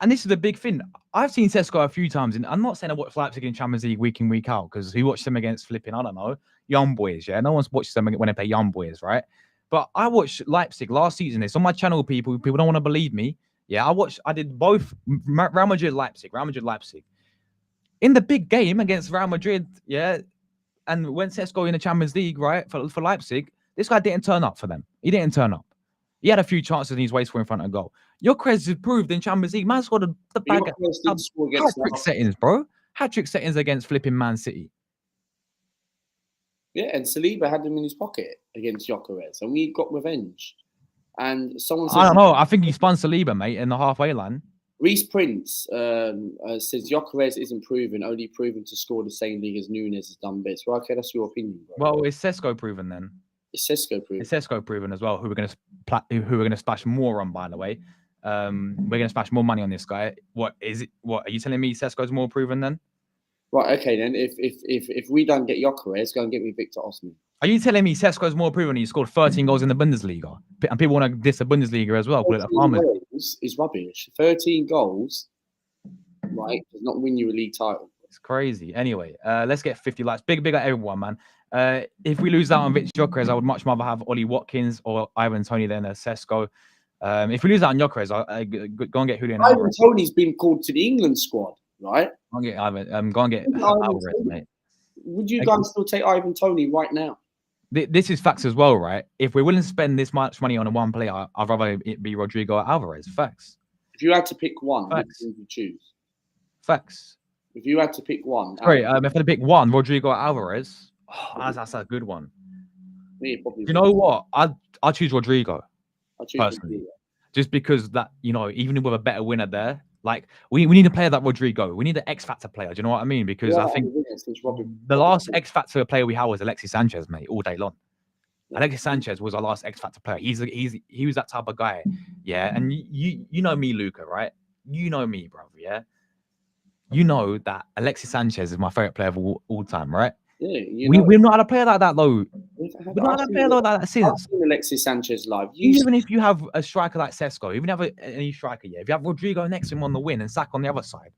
And this is the big thing. I've seen Sesko a few times, and I'm not saying I watch Leipzig in Champions League week in, week out, because we watch them against flipping, I don't know, young boys, yeah? No one's watched them when they play young boys, right? But I watched Leipzig last season. It's on my channel, people. People don't want to believe me. Yeah, I did both Real Madrid, Leipzig. In the big game against Real Madrid, yeah, and when Sesko in the Champions League, right, for Leipzig, this guy didn't turn up for them. He didn't turn up. He had a few chances and he's wasteful in front of goal. Gyokeres has proved in Champions League, man scored the bag hat-trick settings, bro. Hat-trick settings against flipping Man City. Yeah, and Saliba had them in his pocket against Gyokeres, and we got revenge. And someone says, I don't know. I think he spun Saliba, mate, in the halfway line. Reece Prince says Gyokeres isn't proven, only proven to score the same league as Núñez has done bits. Well, okay, that's your opinion, bro. Well, it's Sesko proven then. It's Sesko proven. It's Sesko proven as well. Who we're gonna splash more on, by the way. We're gonna splash more money on this guy. What are you telling me? Sesko's more proven then? Right. Okay. Then if we don't get Gyokeres, go and get me Victor Osimhen. Are you telling me Sesko's more proven? He scored 13 goals in the Bundesliga, and people want to diss the Bundesliga as well. 13 goals is rubbish. 13 goals, right, does not win you a league title. It's crazy. Anyway, let's get 50 likes. Big at everyone, man. If we lose out on Victor Gyokeres, I would much rather have Ollie Watkins or Ivan Toney than Sesko. If we lose out on Gyokeres, I go and get Julian. Ivan Toney's been called to the England squad, right? Go and get Alvarez, mate. Would you guys still take Ivan Toney right now? This is facts as well, right? If we're willing to spend this much money on a one player, I'd rather it be Rodrigo or Alvarez. Facts. If you had to pick one, which would you choose? Facts. If you had to pick one. Sorry, if I had to pick one, Rodrigo or Alvarez, that's a good one. You know what? I'll choose Rodrigo. I'll choose personally. Rodrigo. Just because that, even with a better winner there, Like we need a player like Rodrigo. We need an X Factor player. Do you know what I mean? Because I think the last X Factor player we had was Alexis Sanchez, mate, all day long. Yeah. Alexis Sanchez was our last X Factor player. He was that type of guy. Yeah. And you know me, Luca, right? You know me, brother. Yeah. You know that Alexis Sanchez is my favorite player of all time, right? Yeah, we've not had a player like that though. We've not had a player like that since. I've seen Alexis Sanchez live. Even if you have a striker like Sesko, even if you have any striker, yeah, if you have Rodrigo next to him on the wing and Saka on the other side,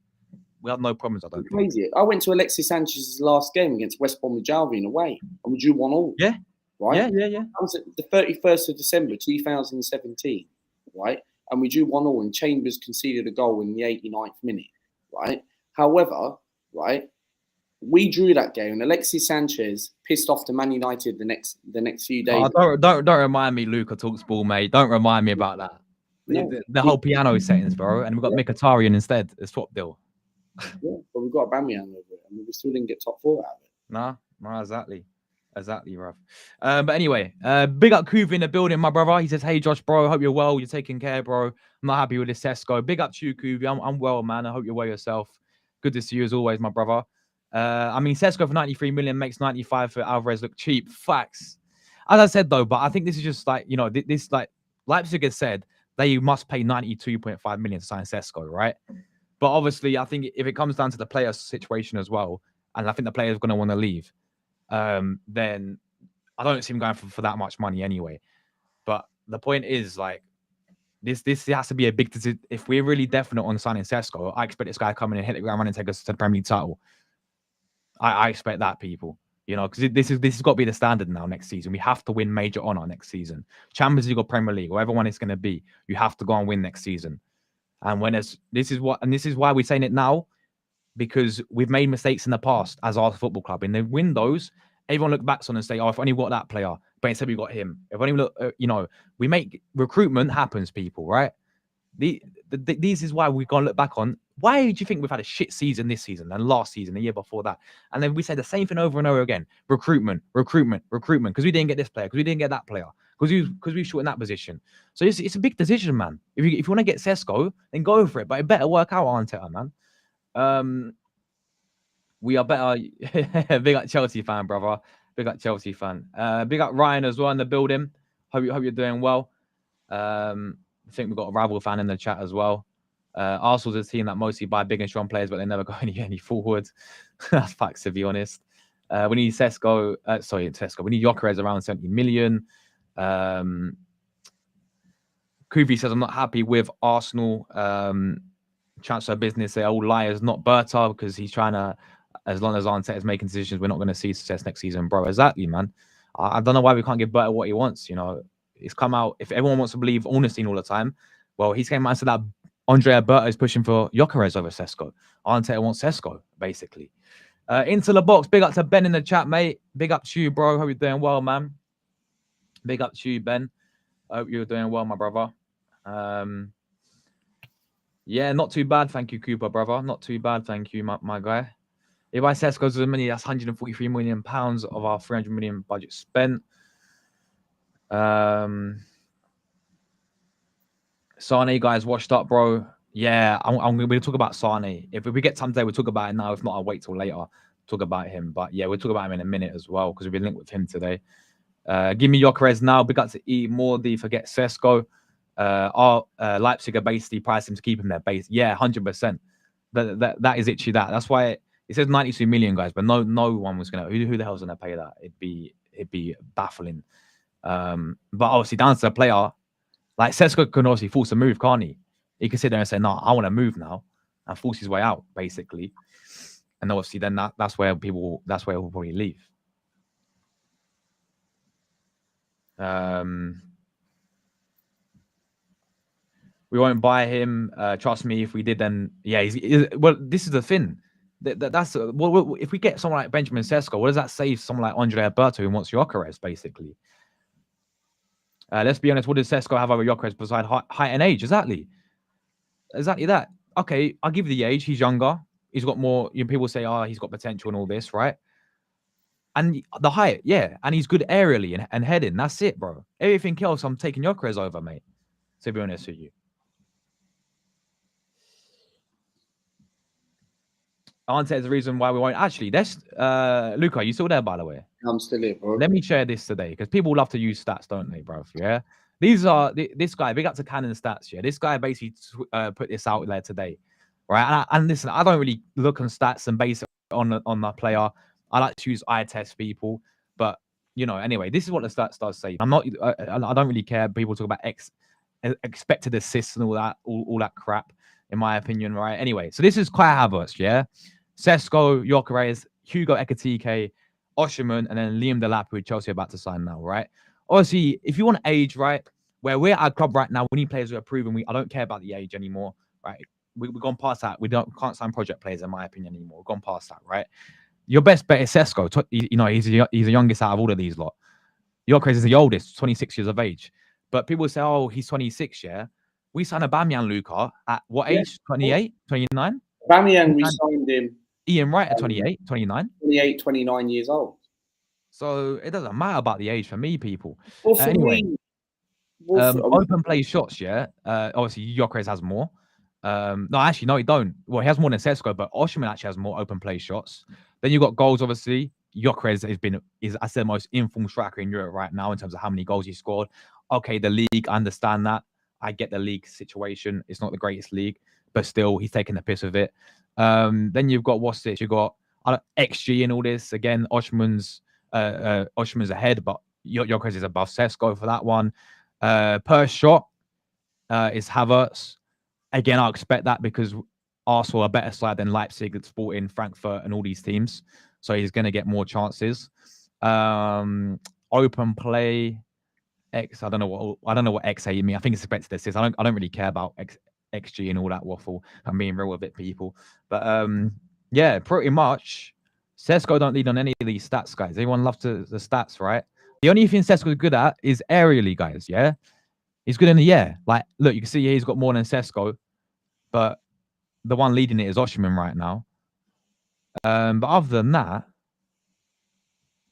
we have no problems. I don't think. Crazy. I went to Alexis Sanchez's last game against West Bromwich Albion away, and we drew 1-1. Yeah. Right. Yeah. That was the 31st of December 2017. Right, and we drew 1-1, and Chambers conceded a goal in the 89th minute. Right. However, right, we drew that game, and Alexis Sanchez pissed off to Man United the next few days. Oh, don't remind me, Luca talks ball, mate. Don't remind me about that. No. The whole piano settings, bro, and we've got Mkhitaryan instead. It's swap deal. Yeah, but we've got Aubameyang over it, and we still didn't get top 4 out of it. No, exactly, bruv. But anyway, big up Kuvi in the building, my brother. He says, "Hey, Josh, bro, hope you're well. You're taking care, bro. I'm not happy with this Sesko. Big up to you, Kuvi. I'm well, man. I hope you're well yourself. Good to see you as always, my brother. I mean, Sesko for 93 million makes 95 for Alvarez look cheap. Facts. As I said, though, but I think this is just like, you know, this like Leipzig has said they must pay 92.5 million to sign Sesko, right? But obviously, I think if it comes down to the player situation as well, and I think the player's going to want to leave, then I don't see him going for that much money anyway. But the point is, like, this has to be a big decision. If we're really definite on signing Sesko, I expect this guy to come in and hit the ground running and take us to the Premier League title. I expect that, people. You know, because this has got to be the standard now next season. We have to win major honor next season. Champions League or Premier League, whatever one it's going to be, you have to go and win next season. And this is why we're saying it now, because we've made mistakes in the past as Arsenal Football Club. In the windows, everyone look back on and say, "Oh, if only we got that player," but instead we got him. If only we look, we make recruitment happens, people, right? This is why we're gonna look back on. Why do you think we've had a shit season this season and last season, the year before that? And then we say the same thing over and over again. Recruitment. Because we didn't get this player, because we didn't get that player, because we short in that position. So it's a big decision, man. If you want to get Sesko, then go for it. But it better work out, Arteta, man. We are better. Big up Chelsea fan, brother. Big up Chelsea fan. Big up Ryan as well in the building. Hope you're doing well. I think we've got a rival fan in the chat as well. Arsenal's a team that mostly buy big and strong players, but they never go any forward. That's facts, to be honest. We need Sesko. We need Gyokeres around 70 million. Kuvi says, "I'm not happy with Arsenal transfer business. They're all liars, not Berta, because he's trying to, as long as Arteta is making decisions, we're not going to see success next season, bro." Exactly, man. I don't know why we can't give Berta what he wants. You know, it's come out. If everyone wants to believe Ornstein all the time, well, he's came out and said that Andrea Berta is pushing for Gyokeres over Sesko. Arteta wants Sesko, basically. Into the box. Big up to Ben in the chat, mate. Big up to you, bro. Hope you're doing well, man. Big up to you, Ben. Hope you're doing well, my brother. Yeah, not too bad. Thank you, Cooper, brother. Not too bad. Thank you, my guy. If I Sesko's the money, that's 143 million pounds of our 300 million budget spent. Sane, guys, washed up, bro. Yeah, I'm going to talk about Sane. If we get time today, we'll talk about it now. If not, I'll wait till later. Talk about him. But yeah, we'll talk about him in a minute as well, because we've been linked with him today. Give me Gyokeres now. Big up to E. Mordi. Forget Sesko. Leipzig are basically priced him to keep him there. Yeah, 100%. That is literally that. That's why it says 92 million, guys. But no one was gonna. Who the hell's gonna pay that? It'd be baffling. But obviously, down to the player. Like Sesko can obviously force a move, can't he? He can sit there and say, "No, I want to move now," and force his way out, basically. And obviously, then that's where he'll probably leave. We won't buy him. Trust me. If we did, then yeah. Well, this is the thing. That's if we get someone like Benjamin Šeško, what does that say? Someone like Andrea Berto who wants Gyokeres, basically. Let's be honest. What does Sesko have over Gyokeres besides height and age? Exactly that. Okay, I'll give you the age. He's younger. He's got more. People say, "Oh, he's got potential and all this," right? And the height, yeah. And he's good aerially and heading. That's it, bro. Everything else, I'm taking Gyokeres over, mate. To be honest with you. Arteta is the reason why we won't. Actually, that's Luca, are you still there, by the way? I'm still here, bro. Let me share this today because people love to use stats, don't they, bro? Yeah. This guy, big up to Canon Stats. Yeah. This guy basically put this out there today. Right. And listen, I don't really look on stats and base it on the player. I like to use eye test people. But, anyway, this is what the stats does say. I don't really care. People talk about expected assists and all that crap, in my opinion. Right. Anyway, so this is Kai Havertz. Yeah. Sesko, Gyokeres, Hugo Ekitike, Osherman, and then Liam Delap, who Chelsea are about to sign now, right? Obviously, if you want age, right, where we're at a club right now, we need players who are proven. I don't care about the age anymore, right? We've gone past that. Can't sign project players, in my opinion, anymore. We've gone past that, right? Your best bet is Sesko. He's the youngest out of all of these lot. Gyokeres is the oldest, 26 years of age. But people say, oh, he's 26, yeah? We signed Aubameyang, Luca, at what age? 28, 29? Aubameyang, we signed him. Ian Wright at 28, 29. 28, 29 years old. So it doesn't matter about the age for me, people. Well, for Anyway, me, open play shots, yeah. Obviously, Gyokeres has more. No, actually, no, he don't. Well, he has more than Sesko, but Osherman actually has more open play shots. Then you got goals, obviously. Gyokeres is I said the most informed striker in Europe right now in terms of how many goals he scored. Okay, the league, I understand that. I get the league situation. It's not the greatest league, but still, he's taking the piss of it. Then you've got what's this? You've got XG and all this. Again, Osherman's ahead, but Gyokeres is above Sesko for that one. Per shot is Havertz. Again, I expect that because Arsenal are a better side than Leipzig, Sporting, Frankfurt, and all these teams. So he's going to get more chances. Open play, X. I don't know what XA mean. I think it's expected assist. I don't really care about XG and all that waffle. I'm being real with it, people. But yeah, pretty much. Sesko don't lead on any of these stats, guys. Everyone loves the stats, right? The only thing Sesko is good at is aerially, guys. Yeah, he's good in the air. Like, look, you can see here he's got more than Sesko, but the one leading it is Osherman right now. But other than that,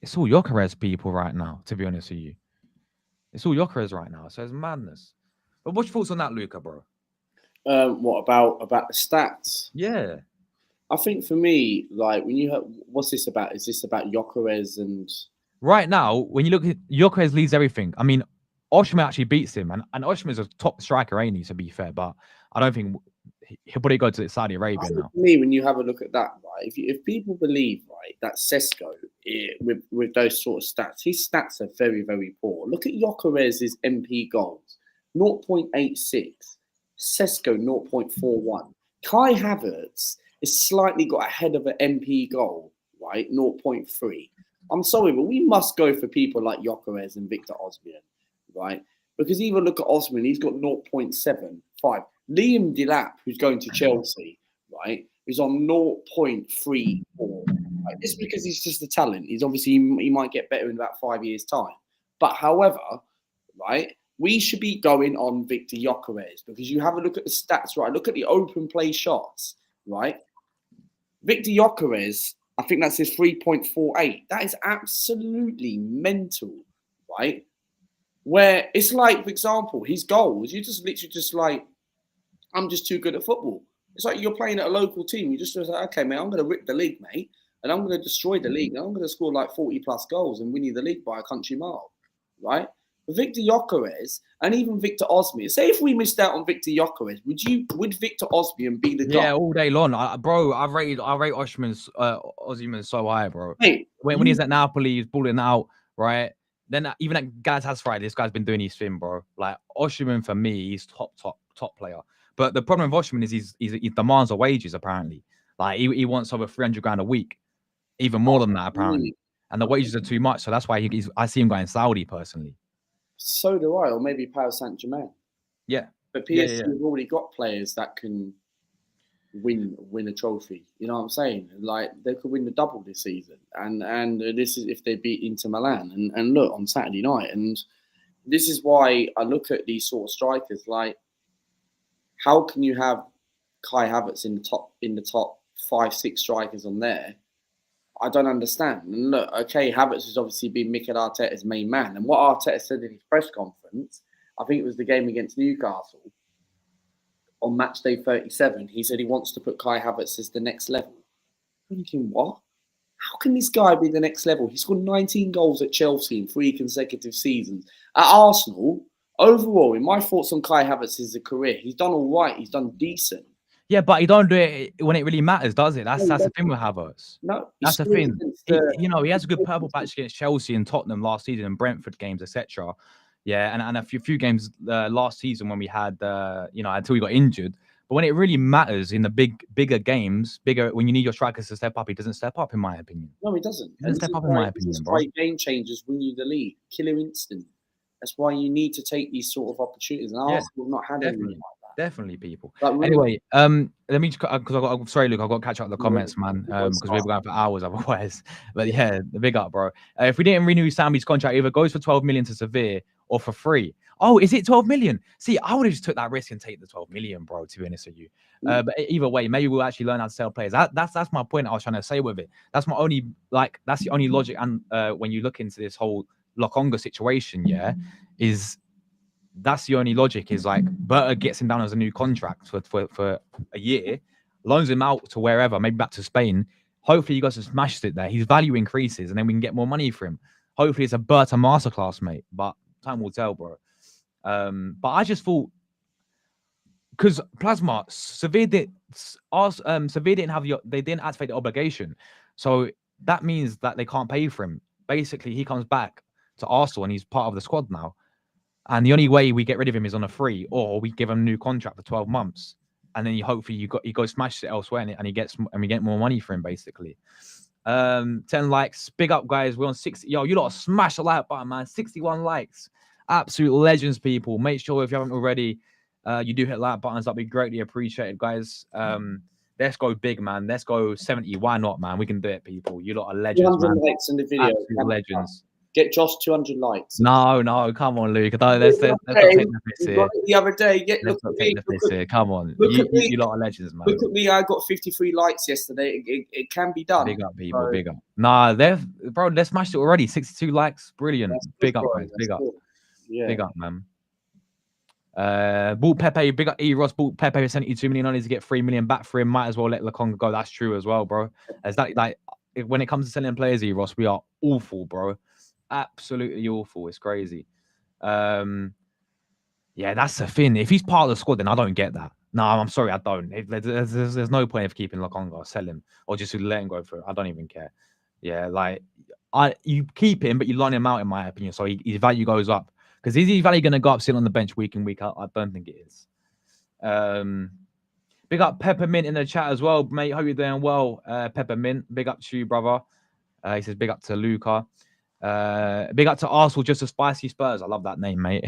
it's all Gyokeres people right now, to be honest with you. It's all Gyokeres right now, so it's madness. But what's your thoughts on that, Luca, bro? What about the stats? Yeah. I think for me, like when you have, what's this about? Is this about Gyokeres and right now, when you look at Gyokeres leads everything. I mean, Osherman actually beats him, and Osherman's a top striker, ain't he? To be fair, but I don't think he'll probably go to Saudi Arabia now. For me, when you have a look at that, right? If people believe, right, that Sesko with those sort of stats, his stats are very, very poor. Look at Gyokeres' MP goals, 0.86. Sesko 0.41. Kai Havertz is slightly got ahead of an MP goal, right? 0.3. I'm sorry, but we must go for people like Gyokeres and Victor Osimhen, right? Because even look at Osimhen, he's got 0.75. Liam Delap, who's going to Chelsea, right, is on 0.34. Right? It's because he's just a talent. He's obviously, he might get better in about 5 years' time. But however, right, we should be going on Victor Gyokeres because you have a look at the stats, right? Look at the open play shots, right? Victor Gyokeres, I think that's his 3.48. That is absolutely mental, right? Where it's like, for example, his goals, you just literally just like, I'm just too good at football. It's like you're playing at a local team. You just like, okay, mate, I'm going to rip the league, mate. And I'm going to destroy the league. And I'm going to score like 40 plus goals and win you the league by a country mile, right? Victor Gyokeres and even Victor Osimhen. Say if we missed out on Victor Gyokeres, would Victor Osimhen be the guy? Yeah, all day long, bro. I rate Osimhen so high, bro. Hey, when he's at Napoli, he's balling out, right? Then even at Galatasaray, this guy's been doing his thing, bro. Like Osimhen for me, he's top player. But the problem with Osimhen is he demands the wages apparently. Like he wants over 300 grand a week, even more than that apparently. And the wages are too much, so that's why I see him going Saudi personally. So do I, or maybe Paris Saint-Germain. Yeah. But PSG have already got players that can win a trophy. You know what I'm saying? Like they could win the double this season. And this is if they beat Inter Milan. And look, on Saturday night. And this is why I look at these sort of strikers like how can you have Kai Havertz in the top 5-6 strikers on there? I don't understand. And look, okay, Havertz has obviously been Mikel Arteta's main man. And what Arteta said in his press conference, I think it was the game against Newcastle, on match day 37, he said he wants to put Kai Havertz as the next level. Thinking, what? How can this guy be the next level? He scored 19 goals at Chelsea in 3 consecutive seasons. At Arsenal, overall, in my thoughts on Kai Havertz's career, he's done all right. He's done decent. Yeah, but he don't do it when it really matters, does it? That's the thing with Havertz. No, That's the thing. He has a good purple patch against Chelsea and Tottenham last season and Brentford games, etc. Yeah, and a few games last season when we had until he got injured. But when it really matters in the bigger games, when you need your strikers to step up, he doesn't step up, in my opinion. No, he doesn't. He doesn't step up, in my opinion, bro. Game changers win you the league, killer instant. That's why you need to take these sort of opportunities. And Arsenal have not had anything like that. Definitely, people. Really, anyway, let me because sorry, Luke, I've got to catch up with the comments, man. Because we're going for hours otherwise. But yeah, the big up, bro. If we didn't renew Sammy's contract, either goes for 12 million to Sevilla or for free. Oh, is it 12 million? See, I would have just took that risk and take the 12 million, bro, to be honest with you. But either way, maybe we'll actually learn how to sell players. That's my point I was trying to say with it. That's the only logic. And when you look into this whole Lokonga situation, is that's the only logic is like Berta gets him down as a new contract for a year, loans him out to wherever, maybe back to Spain. Hopefully you guys have smashed it there. His value increases and then we can get more money for him. Hopefully it's a Berta masterclass, mate. But time will tell, bro. But I just thought because Plasma, Sevilla didn't activate the obligation. So that means that they can't pay for him. Basically, he comes back to Arsenal and he's part of the squad now. And the only way we get rid of him is on a free, or we give him a new contract for 12 months. And then he goes smash it elsewhere and we get more money for him, basically. 10 likes. Big up, guys. We're on 60. Yo, you lot smash the like button, man. 61 likes. Absolute legends, people. Make sure if you haven't already, you do hit like buttons. That'd be greatly appreciated, guys. Let's go big, man. Let's go 70. Why not, man? We can do it, people. You lot are legends, 200 man. likes in the video. Absolute legends. Get Josh 200 likes. No, come on, Luke. Let's not take the piss here. The other day, let's not take the piss here. Come on, you lot are legends, man. Look at me. I got 53 likes yesterday. It can be done. Big up, people. Big up. Nah, they smashed it already. 62 likes. Brilliant. Big up, guys. Big up. Yeah. Big up, man. Bought Pepe. Big up E. Ross. Bought Pepe for 72 million. Only to get 3 million back for him. Might as well let Lokonga go. That's true as well, bro. As that like when it comes to selling players, E. Ross, we are awful, bro. Absolutely awful. It's crazy. Yeah, that's the thing. If he's part of the squad, then I don't get that. No, I'm sorry, I don't. There's no point of keeping Lokonga or sell him or just let him go for it. I don't even care. Yeah, like you keep him, but you loan him out, in my opinion, so his value goes up. Because is his value going to go up sitting on the bench week in, week out? I don't think it is. Big up Peppermint in the chat as well, mate. Hope you're doing well, Peppermint. Big up to you, brother. He says big up to Luca. Big up to Arsenal, just a spicy Spurs. I love that name, mate.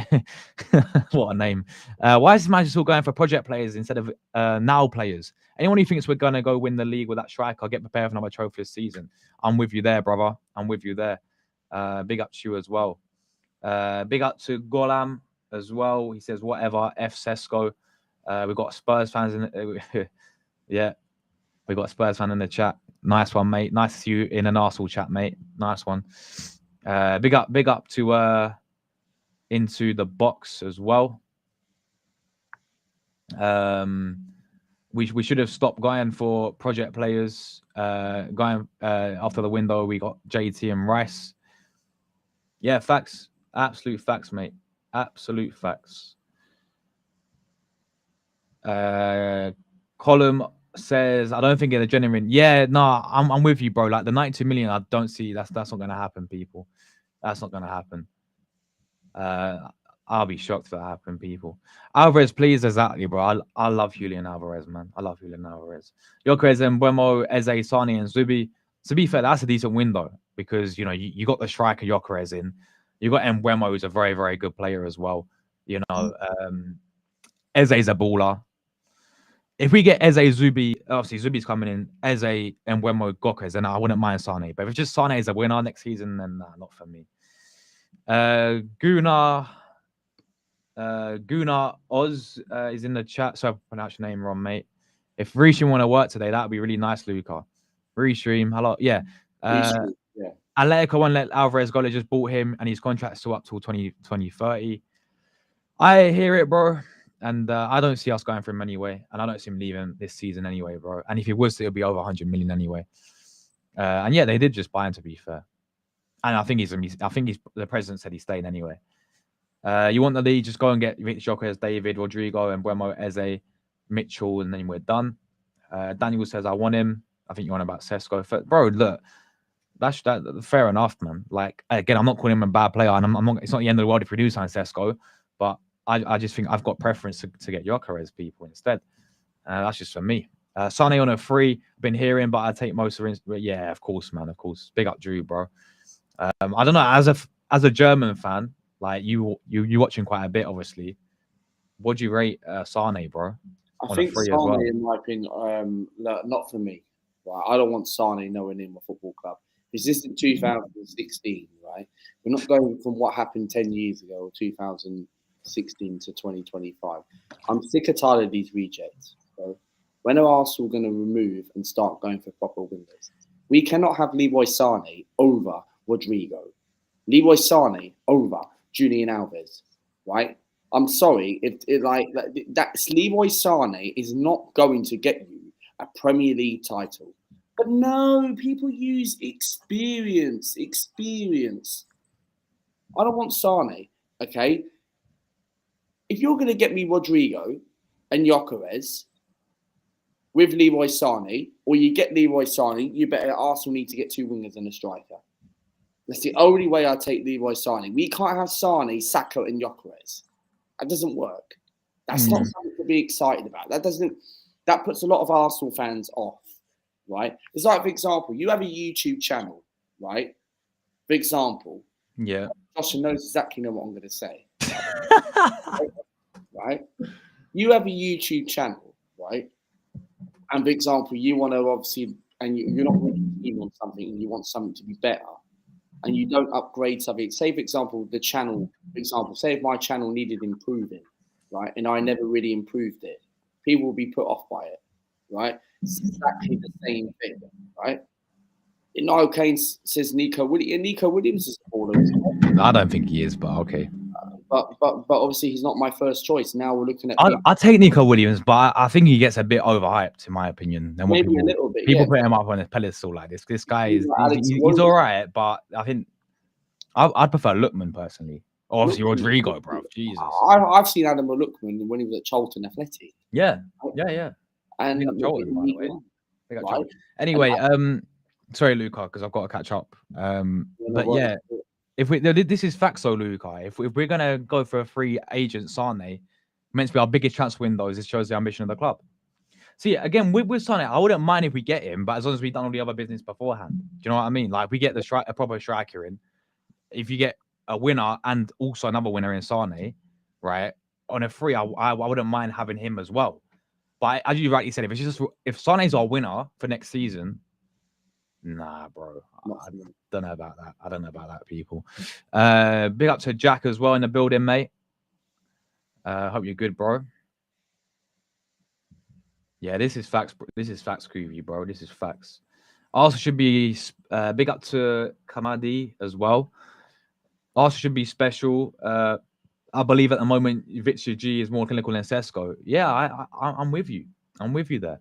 What a name. Why is this man still going for project players instead of now players? Anyone who thinks we're going to go win the league with that striker, get prepared for another trophy this season. I'm with you there, brother. I'm with you there. Big up to you as well. Big up to Golam as well. He says, whatever, F Sesko. We've got Spurs fans in yeah. We've got a Spurs fan in the chat. Nice one, mate. Nice to see you in an Arsenal chat, mate. Nice one. Big up to Into the Box as well. We should have stopped going for project players. Going after the window, we got JT and Rice. Yeah, facts. Absolute facts, mate. Absolute facts. Column says, I don't think it's a genuine. Yeah, no, I'm with you, bro. Like the 92 million, I don't see that's not going to happen, people. That's not going to happen. I'll be shocked if that happened, people. Alvarez, please, exactly, bro. I love Julian Alvarez, man. I love Julian Alvarez. Gyokeres, Mbuemo, Eze, Sani, and Zubi. To be fair, that's a decent window because you got the striker Gyokeres in. You got Mbuemo, who's a very, very good player as well. Eze's a baller. If we get Eze, Zubi, obviously Zubi's coming in, Eze, Mbuemo, Gyokeres, then I wouldn't mind Sane. But if it's just Sane is a winner next season, then nah, not for me. Guna Oz is in the chat. So I pronounced your name wrong, mate. If Restream want to work today, that would be really nice, Luca. Restream, hello. Yeah. Atletico won't let Alvarez go. They just bought him and his contract's still up till 2030. I hear it, bro. And I don't see us going for him anyway. And I don't see him leaving this season anyway, bro. And if he was, it would be over 100 million anyway. And yeah, they did just buy him, to be fair. And I think the president said he's staying anyway. You want the league, just go and get Gyokeres, David, Rodrigo, and Buemo, Eze, Mitchell, and then we're done. Daniel says, I want him. I think you're on about Sesko. Bro, look, that's fair enough, man. Like, again, I'm not calling him a bad player, and I'm not. It's not the end of the world if we do sign Sesko, but I just think I've got preference to get Gyokeres people instead. That's just for me. Sane on a free, been hearing, but I take most of it. Yeah, of course, man, of course. Big up Drew, bro. I don't know, as a German fan, like you watching quite a bit, obviously. What do you rate Sane, bro? I think Sane, well? In my opinion, not for me. Right? I don't want Sane nowhere near my football club. Is this in 2016, right? We're not going from what happened 10 years ago, or 2016 to 2025. I'm sick and tired of these rejects. So when are Arsenal going to remove and start going for proper wingers? We cannot have Leroy Sane over Rodrigo. Leroy Sane over Julian Alves, right? I'm sorry, that's Leroy Sane is not going to get you a Premier League title. But no, people use experience. I don't want Sane, okay? If you're going to get me Rodrigo and Gyokeres with Leroy Sane, or you get Leroy Sane, you better Arsenal need to get 2 wingers and a striker. That's the only way I take Leroy Sane. We can't have Sane, Saka, and Gyokeres. That doesn't work. That's not something to be excited about. That puts a lot of Arsenal fans off, right? It's like, for example, you have a YouTube channel, right? For example, yeah. Josh knows exactly what I'm going to say, right? You have a YouTube channel, right? And for example, you want to obviously, and you're not really keen on something, and you want something to be better, and you don't upgrade something. Say, for example, the channel. For example, say if my channel needed improving, right, and I never really improved it, people will be put off by it, right? It's exactly the same thing, right? Niall Kane says Nico Williams is a baller. I don't think he is, but okay. But obviously he's not my first choice. Now we're looking at. I take Nico Williams, but I think he gets a bit overhyped, in my opinion. Than what maybe a little bit. People put him up on a pedestal like this. This guy is he's all right, but I think I'd prefer Lookman personally. Obviously, Rodrigo, bro. Jesus. I've seen Adam Lookman when he was at Charlton Athletic. Yeah. And Charlton, by the way. Right? Anyway, sorry, Luca, because I've got to catch up. But yeah, this is facts, though, Luca. If we're gonna go for a free agent, Sane, meant to be our biggest transfer windows, this shows the ambition of the club. See, again, with Sane, I wouldn't mind if we get him, but as long as we've done all the other business beforehand. Do you know what I mean? Like, we get a proper striker in. If you get a winner and also another winner in Sane, right, on a free, I wouldn't mind having him as well. But as you rightly said, if Sane's our winner for next season, nah, bro. I don't know about that. People. Big up to Jack as well in the building, mate. Hope you're good, bro. Yeah, this is facts. This is facts, Creevy, bro. This is facts. Also should be big up to Kamadi as well. Also should be special. I believe at the moment Victor G is more clinical than Sesko. Yeah, I'm with you. I'm with you there.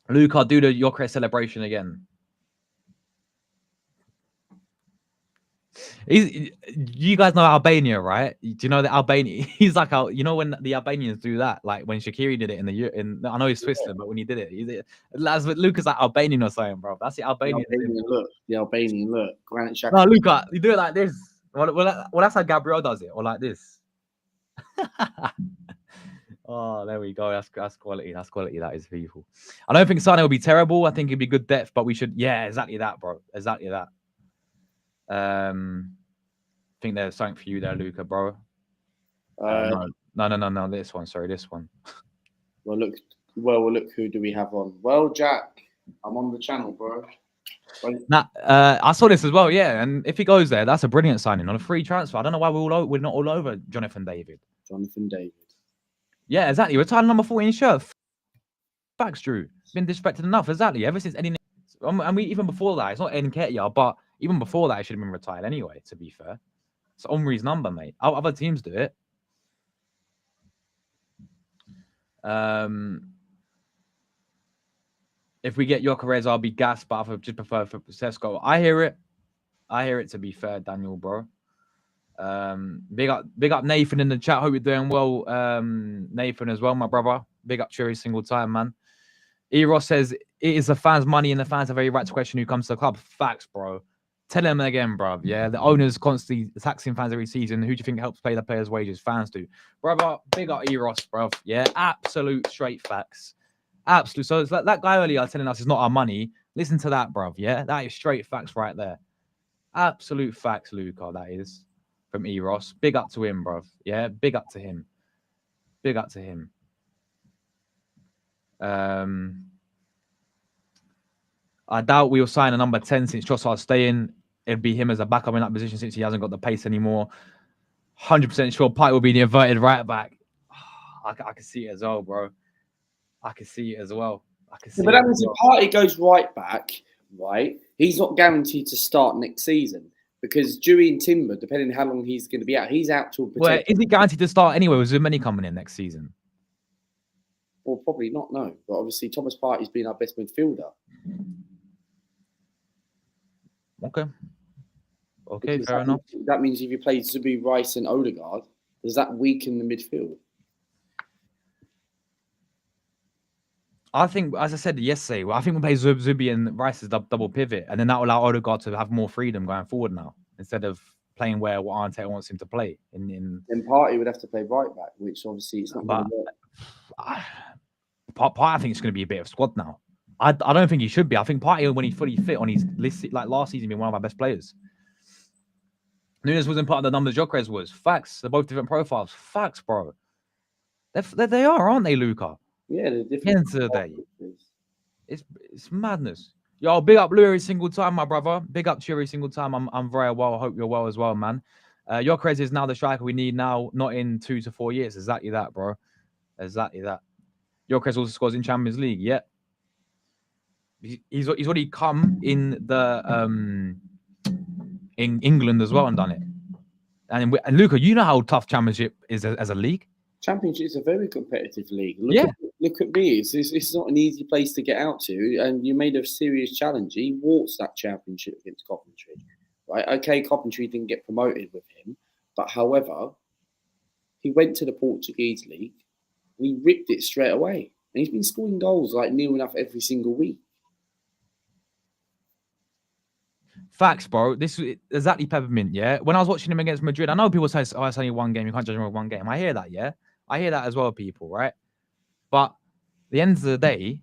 Luke, I'll do the Gyokeres celebration again. You guys know Albania, right? Do you know that Albania? He's like, you know, when the Albanians do that, like when Shaqiri did it I know he's Switzerland, but when he did it, that's what Luca's like Albanian or something, bro. That's the Albanian look. The Albanian look. Granit Xhaka. No, Luca, you do it like this. Well, that's how Gabriel does it, or like this. Oh, there we go. That's quality. That's quality. That is people. I don't think Sane will be terrible. I think it'd be good depth, but we should. Yeah, exactly that, bro. Exactly that. I think there's something for you there, Luca, bro. No. This one. Sorry, this one. Well, look. Who do we have on? Well, Jack, I'm on the channel, bro. I saw this as well. Yeah, and if he goes there, that's a brilliant signing on a free transfer. I don't know why we're not all over Jonathan David. Yeah, exactly. Retired number 14 shirt. Facts, Drew. Been disrespected enough. Exactly. Ever since any, and we even before that, it's not Nketiah, but even before that, it should have been retired anyway. To be fair, it's Omri's number, mate. Other teams do it. If we get Gyokeres, I'll be gassed, but I just prefer for Sesko. I hear it. To be fair, Daniel, bro. Big up Nathan in the chat. Hope you're doing well, Nathan as well, my brother. Big up Cherry single time, man. Eros says it is the fans' money and the fans have every right to question who comes to the club. Facts, bro. Tell them again, bro. Yeah, the owners constantly taxing fans every season. Who do you think helps pay the players' wages? Fans do, brother. Big up Eros, bro. Yeah, absolute straight facts. Absolute. So it's like that guy earlier telling us it's not our money. Listen to that, bro. Yeah, that is straight facts right there. Absolute facts, Luca. That is from Eros. Big up to him, bro. Yeah, big up to him. Big up to him. I doubt we'll sign a number 10 since Trossard's staying. It'd be him as a backup in that position since he hasn't got the pace anymore. 100% sure Pite will be the inverted right back. I can see it as well, bro. I can see it as well. But that means if Partey goes right back, right, he's not guaranteed to start next season because Dewey and Timber, depending on how long he's going to be out, he's out till. Well, is he guaranteed to start anyway with Zumeni coming in next season? Well, probably not, no. But obviously, Thomas Partey's been our best midfielder. Okay, because fair enough. That means if you play Zubi, Rice, and Odegaard, does that weaken the midfield? I think, as I said yesterday, I think we play Zubi and Rice as double pivot, and then that will allow Odegaard to have more freedom going forward now, instead of playing where what Arteta wants him to play. Then Partey would have to play right back, which obviously it's not going to work. Partey, I think it's going to be a bit of squad now. I don't think he should be. I think Partey, when he's fully fit on his list, like last season, being one of our best players. Nunes wasn't part of the numbers Gyokeres was. Facts. They're both different profiles. Facts, bro. They are, aren't they, Luca? Yeah, they're different. End of the day. It's madness. Yo, big up Lou every single time, my brother. Big up to you every single time. I'm very well. I hope you're well as well, man. Gyokeres is now the striker we need now, not in 2 to 4 years. Exactly that, bro. Exactly that. Gyokeres also scores in Champions League. Yeah. He's already come in the in England as well and done it. And Luca, you know how tough Championship is as a league. Championship is a very competitive league. Look at me. It's not an easy place to get out to, and you made a serious challenge. He waltzed that Championship against Coventry, right? Okay, Coventry didn't get promoted with him, but however, he went to the Portuguese league and he ripped it straight away. And he's been scoring goals like near enough every single week. Facts, bro. This is exactly Peppermint, yeah? When I was watching him against Madrid, I know people say, oh, it's only one game. You can't judge him with one game. I hear that, yeah? I hear that as well, people, right? But at the end of the day,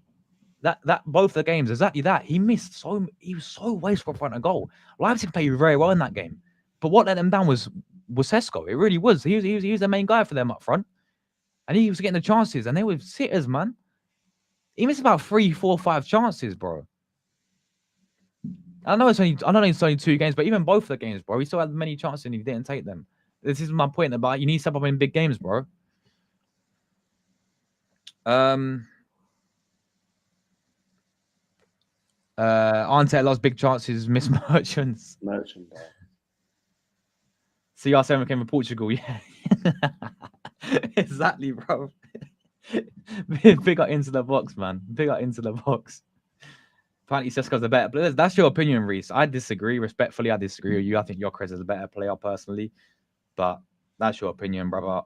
that both the games, exactly that. He was so wasteful front of goal. Leipzig played very well in that game. But what let them down was Sesko. It really was. He was the main guy for them up front. And he was getting the chances, and they were sitters, man. He missed about 3, 4, 5 chances, bro. I know it's only 2 games, but even both of the games, bro, he still had many chances and he didn't take them. This is my point about you need to step up in big games, bro. Arteta lost big chances, miss Merchants. CR7 came from Portugal, yeah. Exactly, bro. Big up into the box, man. Big up into the box. Apparently, Sesko's a better player. That's your opinion, Reese. I disagree. Respectfully, I disagree with you. I think Gyokeres is a better player, personally. But that's your opinion, brother.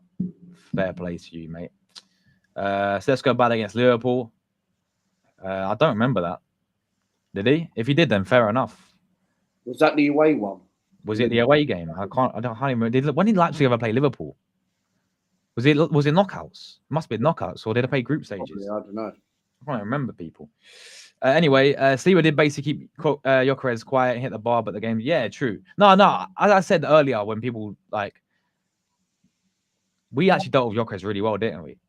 Fair play to you, mate. Sesko bad against Liverpool. I don't remember that. Did he? If he did, then fair enough. Was that the away one? Was it the away game? I can't even remember. When did Leipzig ever play Liverpool? Was it knockouts? It must be knockouts, or did they play group stages? Probably, I don't know. I can't remember, people. Anyway, Sleeper did basically keep Gyokeres quiet and hit the bar, but the game, yeah, true. No, as I said earlier, when people we actually dealt with Gyokeres really well, didn't we?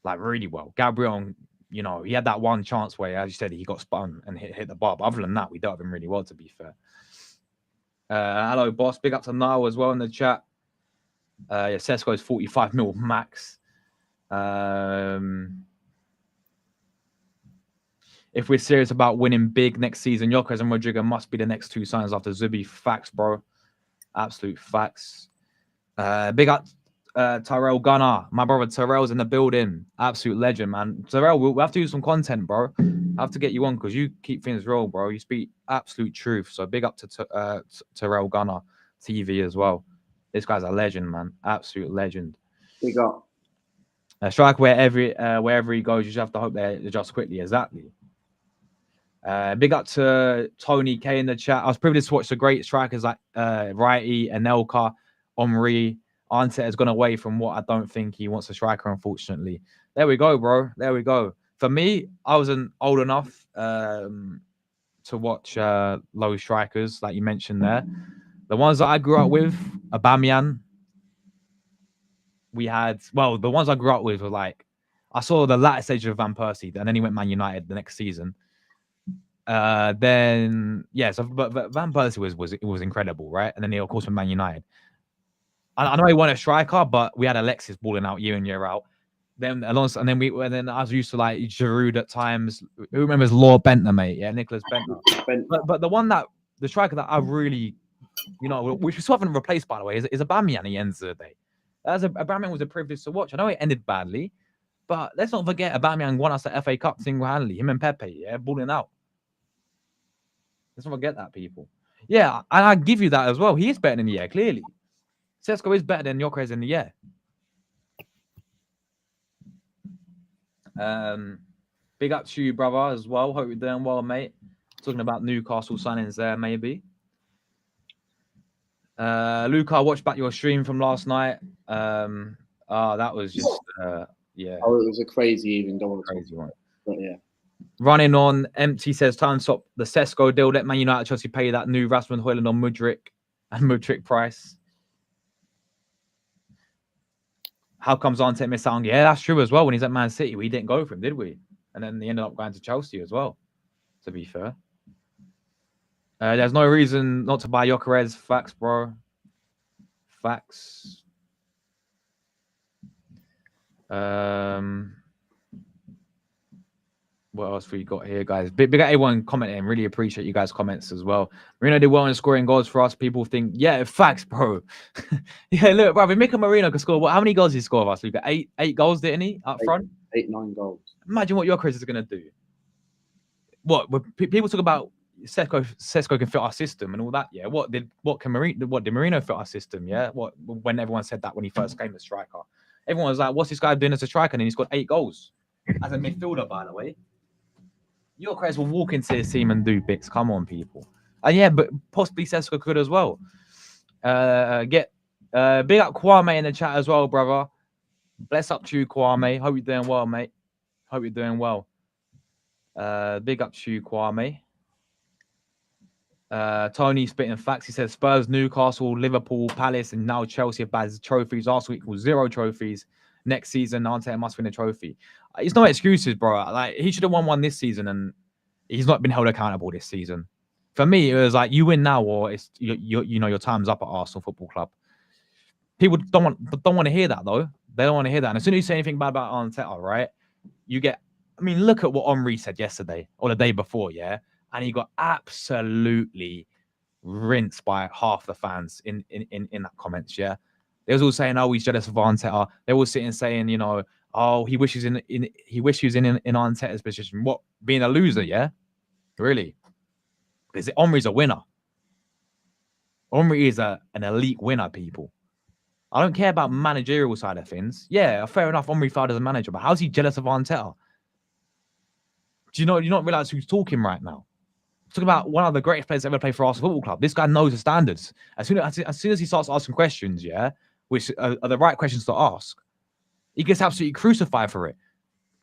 Like, really well. Gabriel, he had that one chance where, as you said, he got spun and hit the bar. But other than that, we dealt with him really well, to be fair. Hello, boss. Big up to Niall as well in the chat. Sesko is 45 mil max. If we're serious about winning big next season, Gyokeres and Rodrigo must be the next 2 signs after Zubi. Facts, bro. Absolute facts. Big up Tyrell Gunner. My brother Tyrell's in the building. Absolute legend, man. Tyrell, we'll have to do some content, bro. I have to get you on because you keep things real, bro. You speak absolute truth. So big up to Terrell Gunner TV as well. This guy's a legend, man. Absolute legend. Big up. A strike wherever he goes, you just have to hope they adjust quickly. Exactly. Big up to Tony K in the chat. I was privileged to watch the great strikers like Righty, Anelka, Omri. Arteta has gone away from what I don't think he wants a striker, unfortunately. There we go, bro. There we go. For me, I wasn't old enough to watch low strikers like you mentioned there. The ones that I grew up with, Aubameyang. We had, well, the ones I grew up with were like, I saw the latter stage of Van Persie, and then he went Man United the next season. Then but Van Persie was incredible, right? And then he of course went Man United. I know he won a striker, but we had Alexis balling out year in year out. Then Alonso, and then I was used to like Giroud at times. Who remembers Lord Bentner, mate? Yeah, Nicholas Bentner. But the striker that I really, which we still haven't replaced, by the way, is Aubameyang at the end of the day. Aubameyang was a privilege to watch. I know it ended badly, but let's not forget Aubameyang won us the FA Cup single-handedly. Him and Pepe, yeah, balling out. Let's not forget that, people. Yeah, and I give you that as well. He is better than the year, clearly. Sesko is better than Gyokeres in the year. Big up to you, brother, as well. Hope you're doing well, mate. Talking about Newcastle signings there, maybe. Luke, I watched back your stream from last night. That was just yeah. Oh, it was a crazy even. Crazy one. But yeah. Running on empty says time to stop the Sesko deal. Let Man United Chelsea pay that new Rasmus Højlund on Mudryk and Mudryk price. How comes Arteta missed out on? Yeah, that's true as well. When he's at Man City, we didn't go for him, did we? And then he ended up going to Chelsea as well, to be fair. There's no reason not to buy Gyokeres. Facts, bro. Facts. What else we got here, guys? Big up everyone commenting. Really appreciate you guys' comments as well. Marino did well in scoring goals for us. People think, yeah, facts, bro. Yeah, look, bro, if Mikel Marino could score, how many goals did he score of us? We got eight goals, didn't he? Up front? 9 goals. Imagine what Gyokeres is going to do. What people talk about Sesko can fit our system and all that, yeah. What did Marino fit our system, yeah? When everyone said that when he first came as striker. Everyone was like, what's this guy doing as a striker? And then he's got 8 goals. As a midfielder, by the way. Gyokeres will walk into his team and do bits. Come on, people. And yeah, but possibly Sesko could as well. Big up Kwame in the chat as well, brother. Bless up to you, Kwame. Hope you're doing well, mate. Hope you're doing well. Big up to you, Kwame. Tony spitting facts. He says Spurs, Newcastle, Liverpool, Palace, and now Chelsea have bad trophies. Arsenal equals 0 trophies. Next season, Arteta must win a trophy. It's no excuses, bro. Like, he should have won one this season, and he's not been held accountable this season. For me, it was like, you win now, or it's your time's up at Arsenal Football Club. People don't want to hear that, though. They don't want to hear that. And as soon as you say anything bad about Arteta, right, you get. I mean, look at what Omri said yesterday or the day before, yeah, and he got absolutely rinsed by half the fans in that comments, yeah. They was all saying, "Oh, he's jealous of Arteta." They were sitting saying, "Oh, he wishes in Arteta's position." What, being a loser? Yeah, really? Because Omri's a winner. Omri is an elite winner, people. I don't care about managerial side of things. Yeah, fair enough. Omri failed as a manager, but how's he jealous of Arteta? Do you not realize who's talking right now? Talking about one of the greatest players ever played for Arsenal Football Club. This guy knows the standards. As soon as he starts asking questions, yeah, which are the right questions to ask, he gets absolutely crucified for it.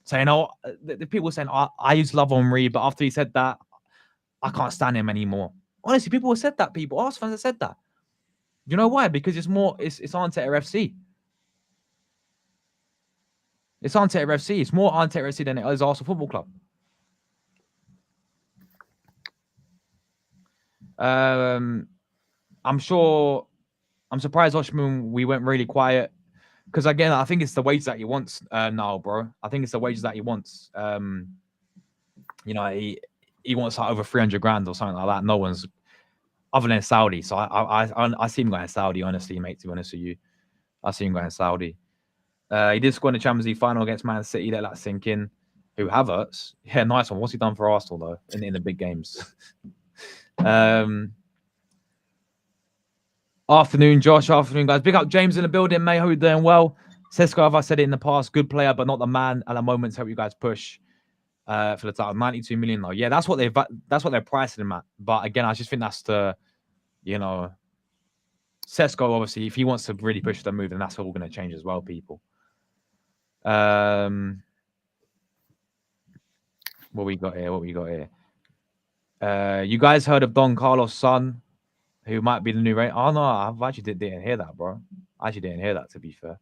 Saying, "Oh, the people saying, I used to love Henry, but after he said that, I can't stand him anymore." Honestly, people have said that. People, Arsenal fans have said that. You know why? Because it's Arteta FC. It's Arteta FC. It's more Arteta FC than it is Arsenal Football Club. I'm surprised, Oshman, we went really quiet. Because, again, I think it's the wages that he wants now, bro. I think it's the wages that he wants. He wants like over 300 grand or something like that. No one's, other than Saudi. So I see him going Saudi, honestly, mate, to be honest with you. I see him going Saudi. He did score in the Champions League final against Man City. Let that sink in. Who, Havertz? Yeah, nice one. What's he done for Arsenal though in the big games? Afternoon, Josh. Afternoon, guys. Big up James in the building, mate. Hope you're doing well. Sesko, have I said it in the past? Good player, but not the man at the moment. Hope you guys push for the title. 92 million though. Yeah, that's what they're pricing him at. But again, I just think that's Sesko, obviously, if he wants to really push the move, then that's all going to change as well, people. What we got here? You guys heard of Don Carlos' son, who might be the new rate? Oh no, I actually didn't hear that, bro. I actually didn't hear that, to be fair.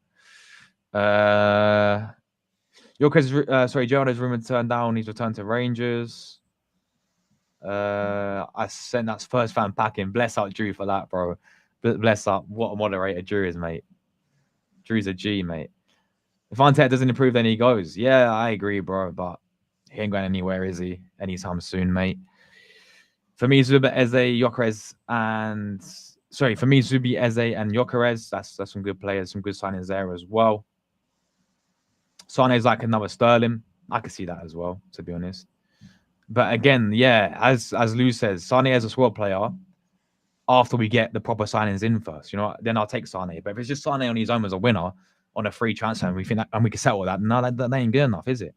Gerald is rumored to turn down. He's returned to Rangers. I sent that first fan packing. Bless up Drew for that, bro. Bless up. What a moderator Drew is, mate. Drew's a G, mate. If Arteta doesn't improve, then he goes. Yeah, I agree, bro. But he ain't going anywhere, is he? Anytime soon, mate. For me, Zubi Eze, Gyokeres, and Gyokeres. That's some good players, some good signings there as well. Sane's like another Sterling. I could see that as well, to be honest. But again, yeah, as Lou says, Sane as a squad player, after we get the proper signings in first, then I'll take Sane. But if it's just Sane on his own as a winner on a free transfer, and we think that, and we can settle that, no, that ain't good enough, is it?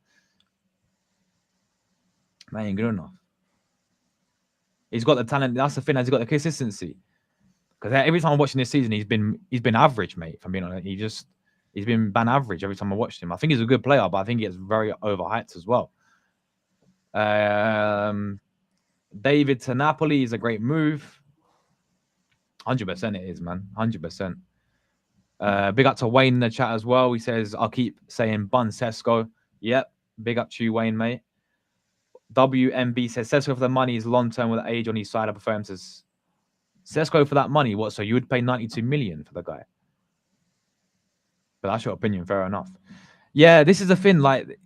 That ain't good enough. He's got the talent. That's the thing. He's got the consistency. Because every time I'm watching this season, he's been average, mate. If I'm being honest, he's been ban average every time I watched him. I think he's a good player, but I think he gets very overhyped as well. David to Napoli is a great move. 100% it is, man. 100%. Big up to Wayne in the chat as well. He says, I'll keep saying Bun Sesko. Yep. Big up to you, Wayne, mate. WMB says, Sesko for the money is long-term with age on his side. I prefer him to Sesko for that money. What? So you would pay 92 million for the guy? But that's your opinion. Fair enough. Yeah, this is the thing. Like,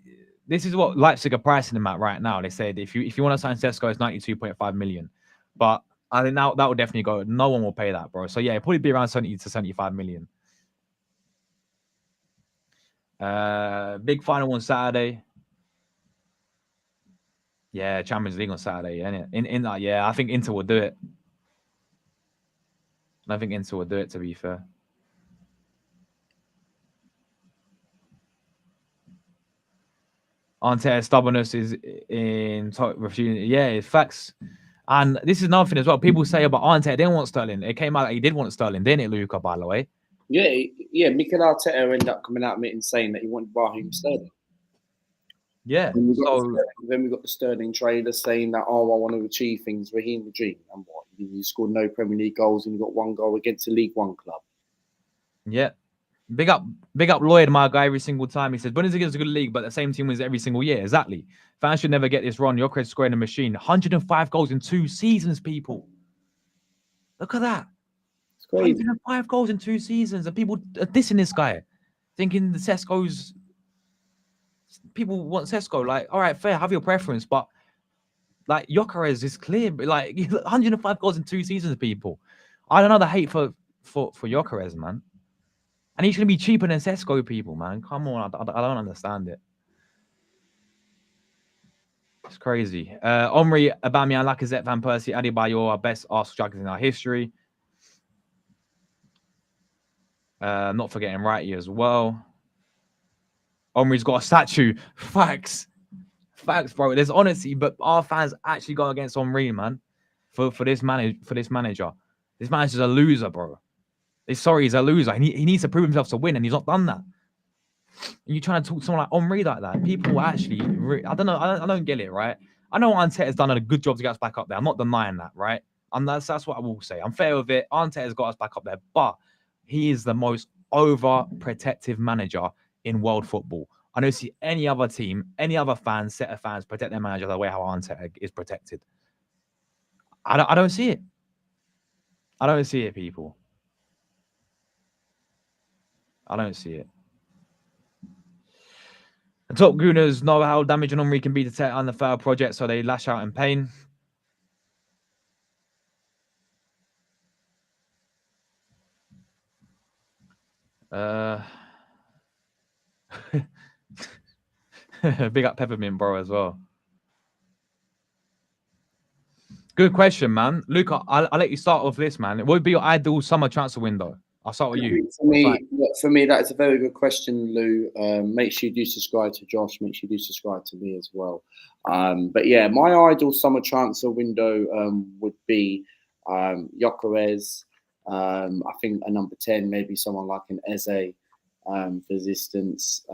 this is what Leipzig are pricing him at right now. They said if you want to sign Sesko, it's 92.5 million. But I think now that would definitely go. No one will pay that, bro. So yeah, it'll probably be around 70 to 75 million. Big final on Saturday. Yeah, Champions League on Saturday. Yeah, I think Inter will do it. I think Inter will do it, to be fair. Arteta's stubbornness is in refusing. Yeah, it's facts. And this is another thing as well. People say about Arteta, they didn't want Sterling. It came out that he did want Sterling, didn't it, Luca, by the way? Yeah. Mikel Arteta ended up coming out and saying that he wanted Raheem Sterling. Yeah. Then we got the Sterling trader saying that, I want to achieve things. Raheem the dream. And what? You scored no Premier League goals and you got one goal against a League One club. Yeah. Big up Lloyd, my guy, every single time. He says, Bundesliga is a good league, but the same team wins every single year. Exactly. Fans should never get this wrong. Gyokeres scoring a machine. 105 goals in 2 seasons, people. Look at that. It's crazy. 105 goals in 2 seasons. And people are dissing this guy, thinking the Sesko's... People want Sesko. Like, all right, fair, have your preference. But, like, Gyokeres is clear. Like, 105 goals in 2 seasons, people. I don't know the hate for Gyokeres, man. And he's going to be cheaper than Sesko, people, man. Come on. I don't understand it. It's crazy. Omri, Aubameyang, Lacazette, Van Persie, Adebayor are best Arsenal strikers in our history. Not forgetting Righty as well. Omri's got a statue. Facts, bro. There's honesty, but our fans actually go against Omri, man. For this manager. This manager's a loser, bro. He's a loser. He needs to prove himself to win, and he's not done that. And you're trying to talk to someone like Omri like that. People actually, I don't know. I don't get it, right? I know Arteta's done a good job to get us back up there. I'm not denying that, right? And that's what I will say. I'm fair with it. Arteta's got us back up there, but he is the most overprotective manager in world football. I don't see any other team, any other set of fans protect their manager the way how Arteta is protected. I don't see it. I don't see it, people. I don't see it. The top gooners know how damaging Omri can be to Tet on the foul project, so they lash out in pain. Big up Peppermint, bro, as well. Good question, man. Luca, I'll let you start off this, man. What would be your ideal summer transfer window? I'll start with you. For me, that's a very good question, Lou. Make sure you do subscribe to Josh. Make sure you do subscribe to me as well. But yeah, my ideal summer transfer window would be Gyokeres. I think a number 10, maybe someone like an Eze for distance.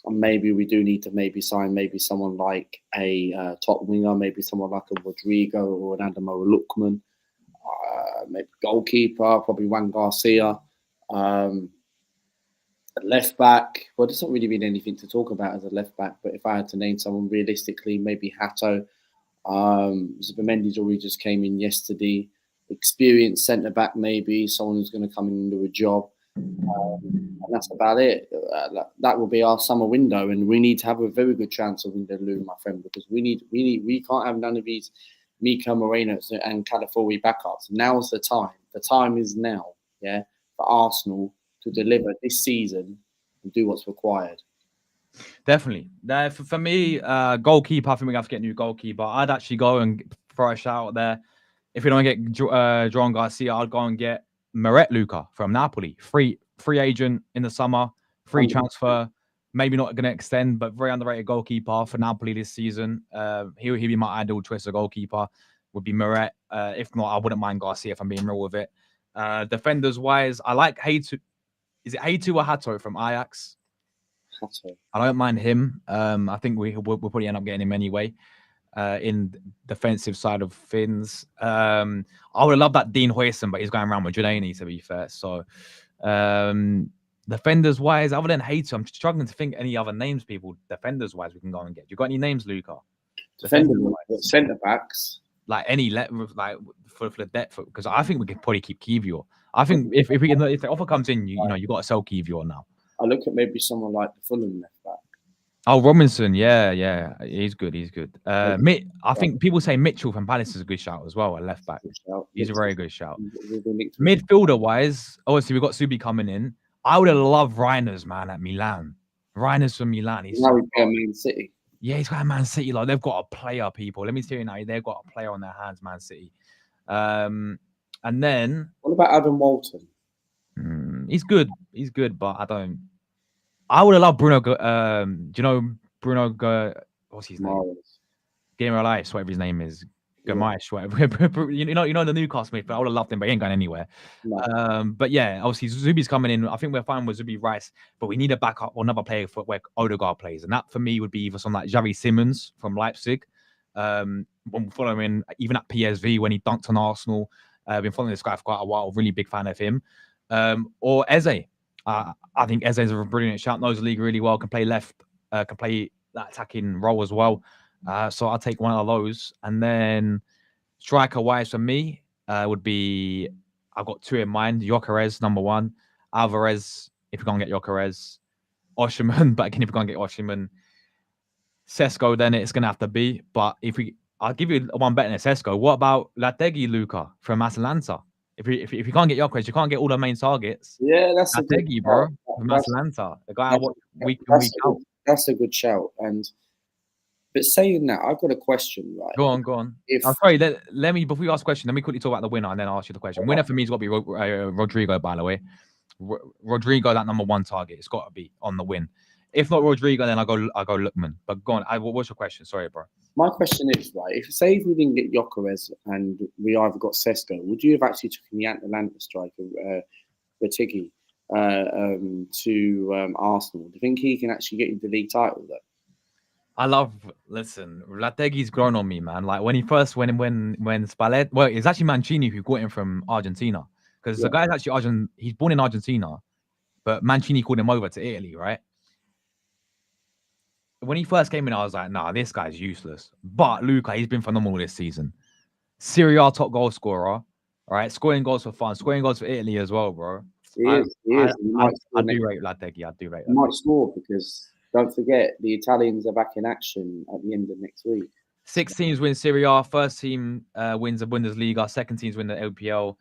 Maybe we do need to sign someone like a top winger, maybe someone like a Rodrigo or an Adamo Lookman. Maybe goalkeeper, probably Juan Garcia. Left back, well, there's not really been anything to talk about as a left back, but if I had to name someone realistically, maybe Hato. Zubimendi's already just came in yesterday. Experienced centre back, maybe someone who's going to come in and do a job. And that's about it. That will be our summer window, and we need to have a very good transfer window, Lou, my friend, because we can't have none of these Mika Morenos and Calafiori backups. Now's the time. The time is now, yeah, for Arsenal to deliver this season and do what's required. Definitely. For me, goalkeeper, I think we have to get a new goalkeeper. I'd actually go and throw a shout out there. If we don't get João Garcia, I'd go and get Meret Luca from Napoli. Free agent in the summer, free transfer. Maybe not going to extend, but very underrated goalkeeper for Napoli this season. He'll be my ideal choice of goalkeeper. Would be Meret. If not, I wouldn't mind Garcia if I'm being real with it. Defenders wise, I like Hato. Is it Hato or Hato from Ajax? Hato. I don't mind him. I think we'll probably end up getting him anyway. In defensive side of things, I would have loved that Dean Huijsen, but he's going around with Judeani, to be fair. So, defenders wise, other than Hato, I'm struggling to think any other names. People defenders wise, we can go and get. You got any names, Luca? Centre backs, like any like for the depth, because I think we could probably keep Kivior. I think if the offer comes in, you got to sell Kivior now. I look at maybe someone like the Fulham left back. Oh, Robinson, yeah, he's good. I think people say Mitchell from Palace is a good shout as well, a left back. He's a very good shout. Midfielder wise, obviously we've got Subi coming in. I would have loved Reiners, man, at Milan. Reiners from Milan. He's now Man City. Yeah, he's got a Man City. Like they've got a player, people. Let me tell you now, they've got a player on their hands, Man City. And then what about Adam Walton? He's good, but I would have loved Bruno. Do you know Bruno? What's his name? Gyokeres, whatever his name is. Gyokeres, whatever. you know the Newcastle mate, but I would have loved him, but he ain't going anywhere. No. But yeah, obviously Zubi's coming in. I think we're fine with Zubi Rice, but we need a backup or another player for where Odegaard plays, and that for me would be either someone like Xavi Simons from Leipzig. When following even at PSV when he dunked on Arsenal. I've been following this guy for quite a while. Really big fan of him. Or Eze. I think Eze is a brilliant shout. Knows the league really well. Can play left. Can play that attacking role as well. So I'll take one of those. And then striker wise for me would be, I've got two in mind. Gyokeres, number one. Alvarez, if you're going to get Gyokeres. Osimhen, but again, if you're going to get Osimhen. Sesko, then it's going to have to be. But I'll give you one better than Sesko. What about Lategi Luca from Atalanta? If you can't get Gyokeres, you can't get all the main targets. Yeah, that's a good bro. From Atalanta, the guy week out. That's a good shout. But saying that, I've got a question, right? Go on. I'm sorry. Let me before you ask a question. Let me quickly talk about the winner, and then I'll ask you the question. Winner for me has got to be Rodrigo, by the way. Rodrigo, that number one target, it's got to be on the win. If not Rodrigo, then I'll go Lookman. But go on. What's your question? Sorry, bro. My question is, right, if we didn't get Gyokeres and we either got Sesko, would you have actually taken the Atalanta striker, Retigi, to Arsenal? Do you think he can actually get you the league title, though? Listen, Lategi's grown on me, man. Like when he first, when Spalletti, well, it's actually Mancini who got him from Argentina. Because the guy's actually he's born in Argentina, but Mancini called him over to Italy, right? When he first came in, I was like, nah, this guy's useless. But Luca, he's been phenomenal this season. Serie A top goal scorer, all right? Scoring goals for fun, scoring goals for Italy as well, bro. He is. I do rate Lategi. He might score because don't forget, the Italians are back in action at the end of next week. 6 teams win Serie A. First team wins the Bundesliga. Second teams win the LPL.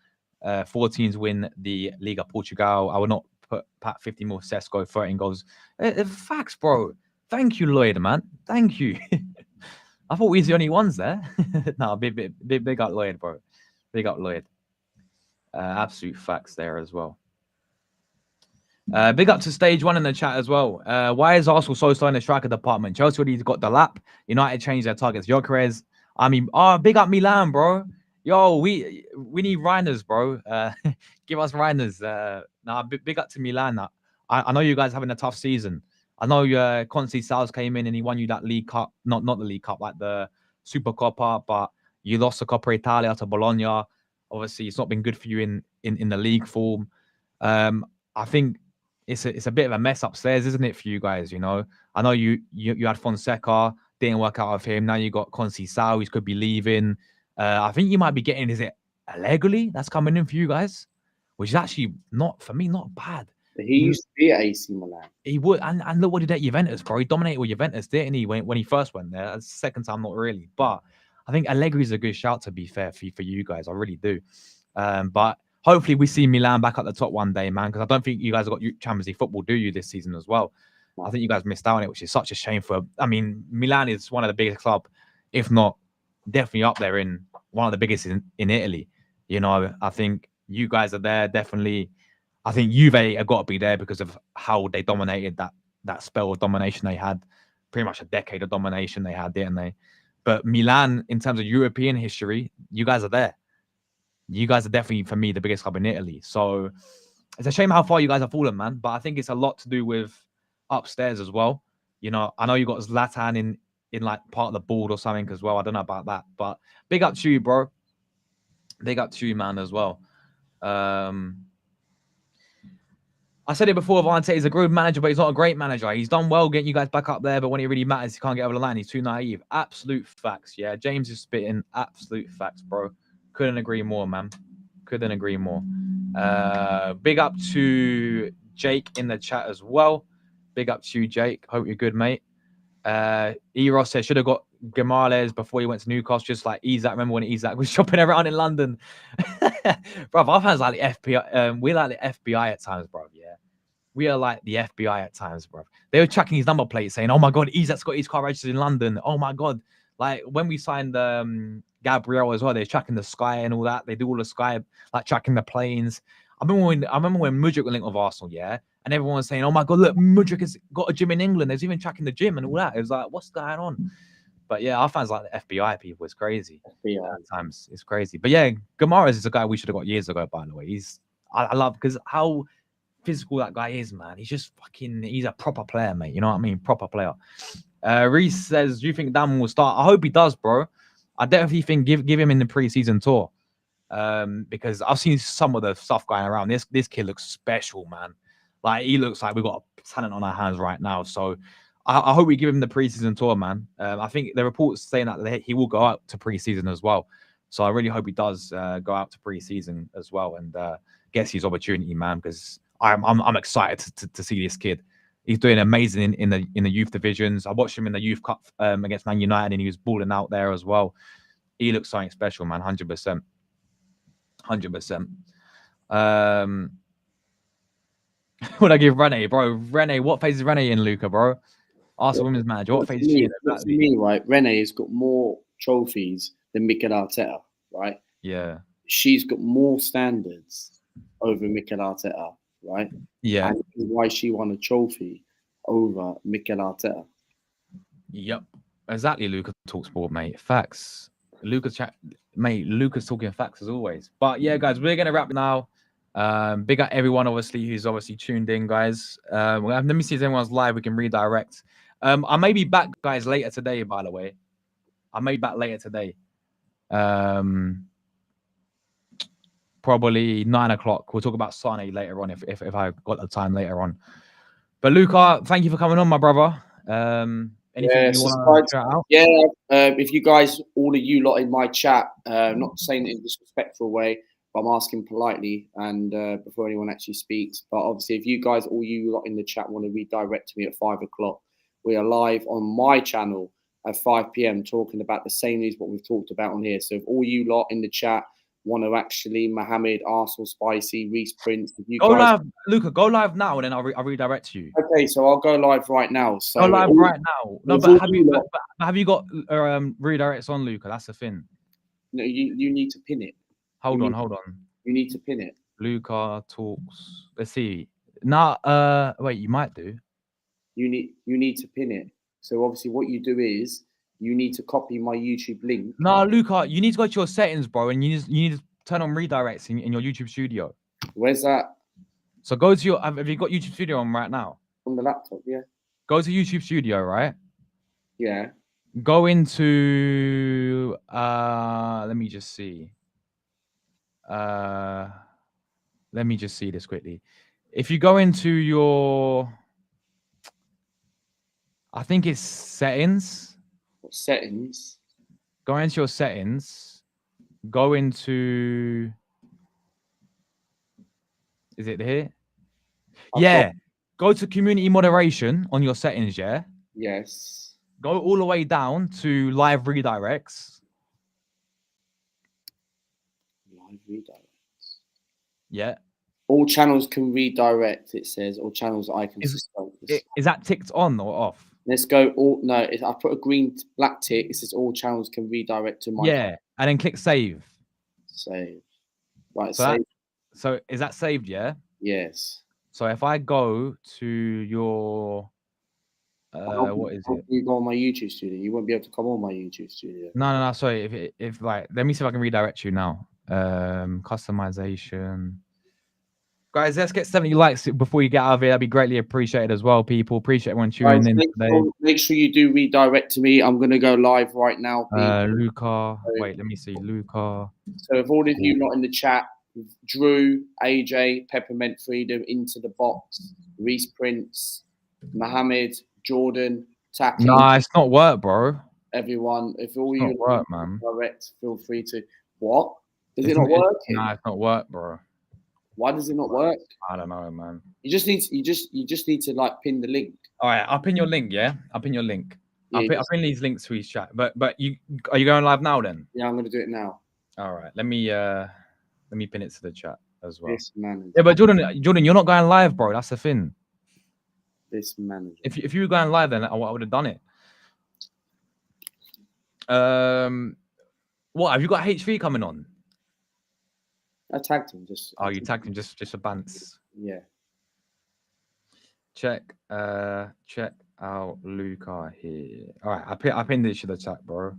4 teams win the Liga Portugal. I would not put Pat 50 more Sesko, 13 goals. Facts, bro. Thank you, Lloyd, man. Thank you. I thought we was the only ones there. No, big up Lloyd, bro. Big up Lloyd. Absolute facts there as well. Big up to stage one in the chat as well. Why is Arsenal so slow in the striker department? Chelsea already got the lap. United changed their targets. Gyokeres. I mean, big up Milan, bro. Yo, we need Reiners, bro. Give us Reiners. Big up to Milan. I know you guys having a tough season. I know Conti Sal's came in and he won you that League Cup. Not the League Cup, like the Super Coppa, but you lost the Coppa Italia to Bologna. Obviously, it's not been good for you in the league form. I think it's a bit of a mess upstairs, isn't it, for you guys? You know, I know you had Fonseca, didn't work out of him. Now you got Conti Sal, he could be leaving. I think you might be getting, is it Allegri that's coming in for you guys? Which is actually not, for me, not bad. He used to be at AC Milan. He would, and look what he did at Juventus, bro. He dominated with Juventus, didn't he? When he first went there. That's the second time, not really. But I think Allegri's a good shout, to be fair, for you guys. I really do. But hopefully we see Milan back at the top one day, man, because I don't think you guys have got Champions League football, do you, this season as well? I think you guys missed out on it, which is such a shame for... I mean, Milan is one of the biggest clubs, if not definitely up there in one of the biggest in Italy. You know, I think you guys are there, definitely. I think Juve have got to be there because of how they dominated that spell of domination they had. Pretty much a decade of domination they had, didn't they? But Milan, in terms of European history, you guys are there. You guys are definitely, for me, the biggest club in Italy. So it's a shame how far you guys have fallen, man. But I think it's a lot to do with upstairs as well. You know, I know you got Zlatan in like part of the board or something as well. I don't know about that. But big up to you, bro. Big up to you, man, as well. I said it before, Arteta is a good manager, but he's not a great manager. He's done well getting you guys back up there, but when it really matters, he can't get over the line. He's too naive. Absolute facts, yeah. James is spitting absolute facts, bro. Couldn't agree more, man. Couldn't agree more. Big up to Jake in the chat as well. Big up to you, Jake. Hope you're good, mate. Eros said, should have got Gyokeres before he went to Newcastle, just like Isaac. Remember when Isaac was shopping around in London? Bro, our fans like the FBI. We're like the FBI at times, bro. Yeah. We are like the FBI at times, bro. They were tracking his number plate saying, oh my God, Isaac's got his car registered in London. Oh my God. Like when we signed Gabriel as well, they're tracking the Sky and all that. They do all the Sky, like tracking the planes. I remember when Mudryk linked with Arsenal, yeah? And everyone was saying, oh my God, look, Mudryk has got a gym in England. There's even tracking the gym and all that. It was like, what's going on? But yeah, our fans like the FBI people. It's crazy. FBI. At times, it's crazy. But yeah, Gyokeres is a guy we should have got years ago, by the way. I love, because how physical that guy is, man. He's just he's a proper player, mate. You know what I mean? Proper player. Reese says, do you think Dan will start? I hope he does, bro. I definitely think give him in the pre-season tour. Because I've seen some of the stuff going around. This kid looks special, man. Like, he looks like we've got a talent on our hands right now. So I hope we give him the preseason tour, man. I think the reports saying that he will go out to preseason as well. So I really hope he does go out to preseason as well and gets his opportunity, man. Because I'm excited to see this kid. He's doing amazing in the youth divisions. I watched him in the Youth Cup against Man United, and he was balling out there as well. He looks something special, man. 100%. 100%. Would I give Rene, bro? Rene, what phase is Rene in, Luca, bro? Arsenal women's manager. What phase is she in? For me, right? Rene has got more trophies than Mikel Arteta, right? Yeah. She's got more standards over Mikel Arteta, right? Yeah. And why she won a trophy over Mikel Arteta. Yep. Exactly, Luca Talksport, mate. Facts. Luca's talking facts as always. But yeah, guys, we're gonna wrap now. Big up everyone, obviously, who's obviously tuned in, guys. Let me see if anyone's live. We can redirect. I may be back, guys, later today, by the way. I may be back later today. Probably 9 o'clock. We'll talk about Sane later on if I got the time later on. But Luca, thank you for coming on, my brother. Anything you want to shout out? Yeah, if you guys, all of you lot in my chat, not saying it in a disrespectful way, but I'm asking politely and before anyone actually speaks. But obviously, if you guys, all you lot in the chat, want to redirect me at 5 o'clock, we are live on my channel at 5 p.m. talking about the same news what we've talked about on here. So if all you lot in the chat want to actually Mohammed, Arsenal, Spicy, Reece Prince. If you Go guys, live, Luca. Go live now, and then I'll redirect you. okay, so I'll go live right now. So Go live right now. No, with but all have you you lot- but have you got redirects on, Luca? That's the thing. no, you need to pin it. Hold You on, need- hold on. You need to pin it. Luca talks. Let's see. Nah, wait, you might do. You need to pin it. So obviously, what you do is you need to copy my YouTube link. No, Luca, you need to go to your settings, bro, and you need to turn on redirects in your YouTube studio. Where's that? So go to your. Have you got YouTube Studio on right now? On the laptop, yeah. Go to YouTube Studio, right? Yeah. Go into. Let me just see. Let me just see this quickly. If you go into your, I think it's settings. What settings? Go into your settings. Go into. Is it here? Yeah. Go to community moderation on your settings, yeah? Yes. Go all the way down to live redirects. Live redirects. Yeah. All channels can redirect. It says all channels I can. Is that ticked on or off? Let's go. I put a black tick. It says all channels can redirect to my. Yeah, and then click save. Save. Right. So Save. So is that saved? Yeah. Yes. So if I go to your, what is it? You go on my YouTube studio. You won't be able to come on my YouTube studio. No. Sorry. If like, let me see if I can redirect you now. Customization. Guys, let's get 70 likes before you get out of here. That'd be greatly appreciated as well, people. Appreciate everyone tuning in today. Make sure you do redirect to me. I'm going to go live right now. Luca. Wait, let me see. Luca. So if all of you not in the chat, Drew, AJ, Peppermint Freedom, Into the Box, Reece Prince, Mohammed, Jordan, Taki. Nah, it's not work, bro. Everyone, if all It's you not work, man. direct, feel free to. What? Does it not work? Nah, it's not work, bro. Why does it not work? I don't know, man. You just need to like pin the link. All right, I'll pin your link. Yeah, I'll pin your link. Yeah, I'll pin these links to each chat. But are you going live now then? Yeah, I'm gonna do it now. All right, let me pin it to the chat as well. This manager. Yeah, but Jordan, you're not going live, bro. That's the thing. This manager. If you were going live, then I would have done it. What have you got? H3 coming on? I tagged him. You tagged him just for bants. Yeah. Check out Luca here. All right, I pinned it to the chat, bro.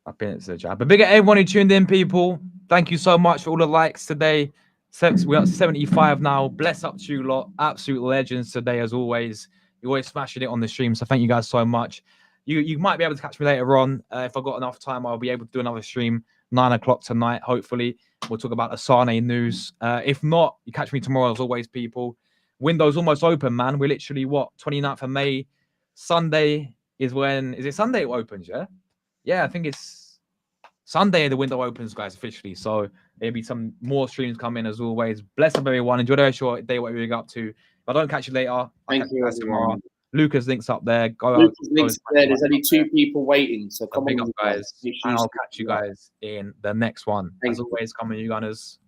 I pinned it to the chat. But big at everyone who tuned in, people. Thank you so much for all the likes today. We're at 75 now. Bless up to you lot. Absolute legends today, as always. You're always smashing it on the stream. So thank you guys so much. You might be able to catch me later on. If I've got enough time, I'll be able to do another stream 9 o'clock tonight, hopefully. We'll talk about the Sane news. If not, you catch me tomorrow, as always, people. Window's almost open, man. We're literally, 29th of May. Sunday is when... Is it Sunday it opens, yeah? Yeah, I think it's Sunday the window opens, guys, officially. So there'll be some more streams coming, as always. Bless up, everyone. Enjoy the rest of your day, what you're up to. If I don't catch you later, I'll catch you guys tomorrow. Lucas link's up there. Lucas link's there. There's only 2 people waiting. So come on, guys. And I'll catch you guys in the next one. As always, come on, you gunners.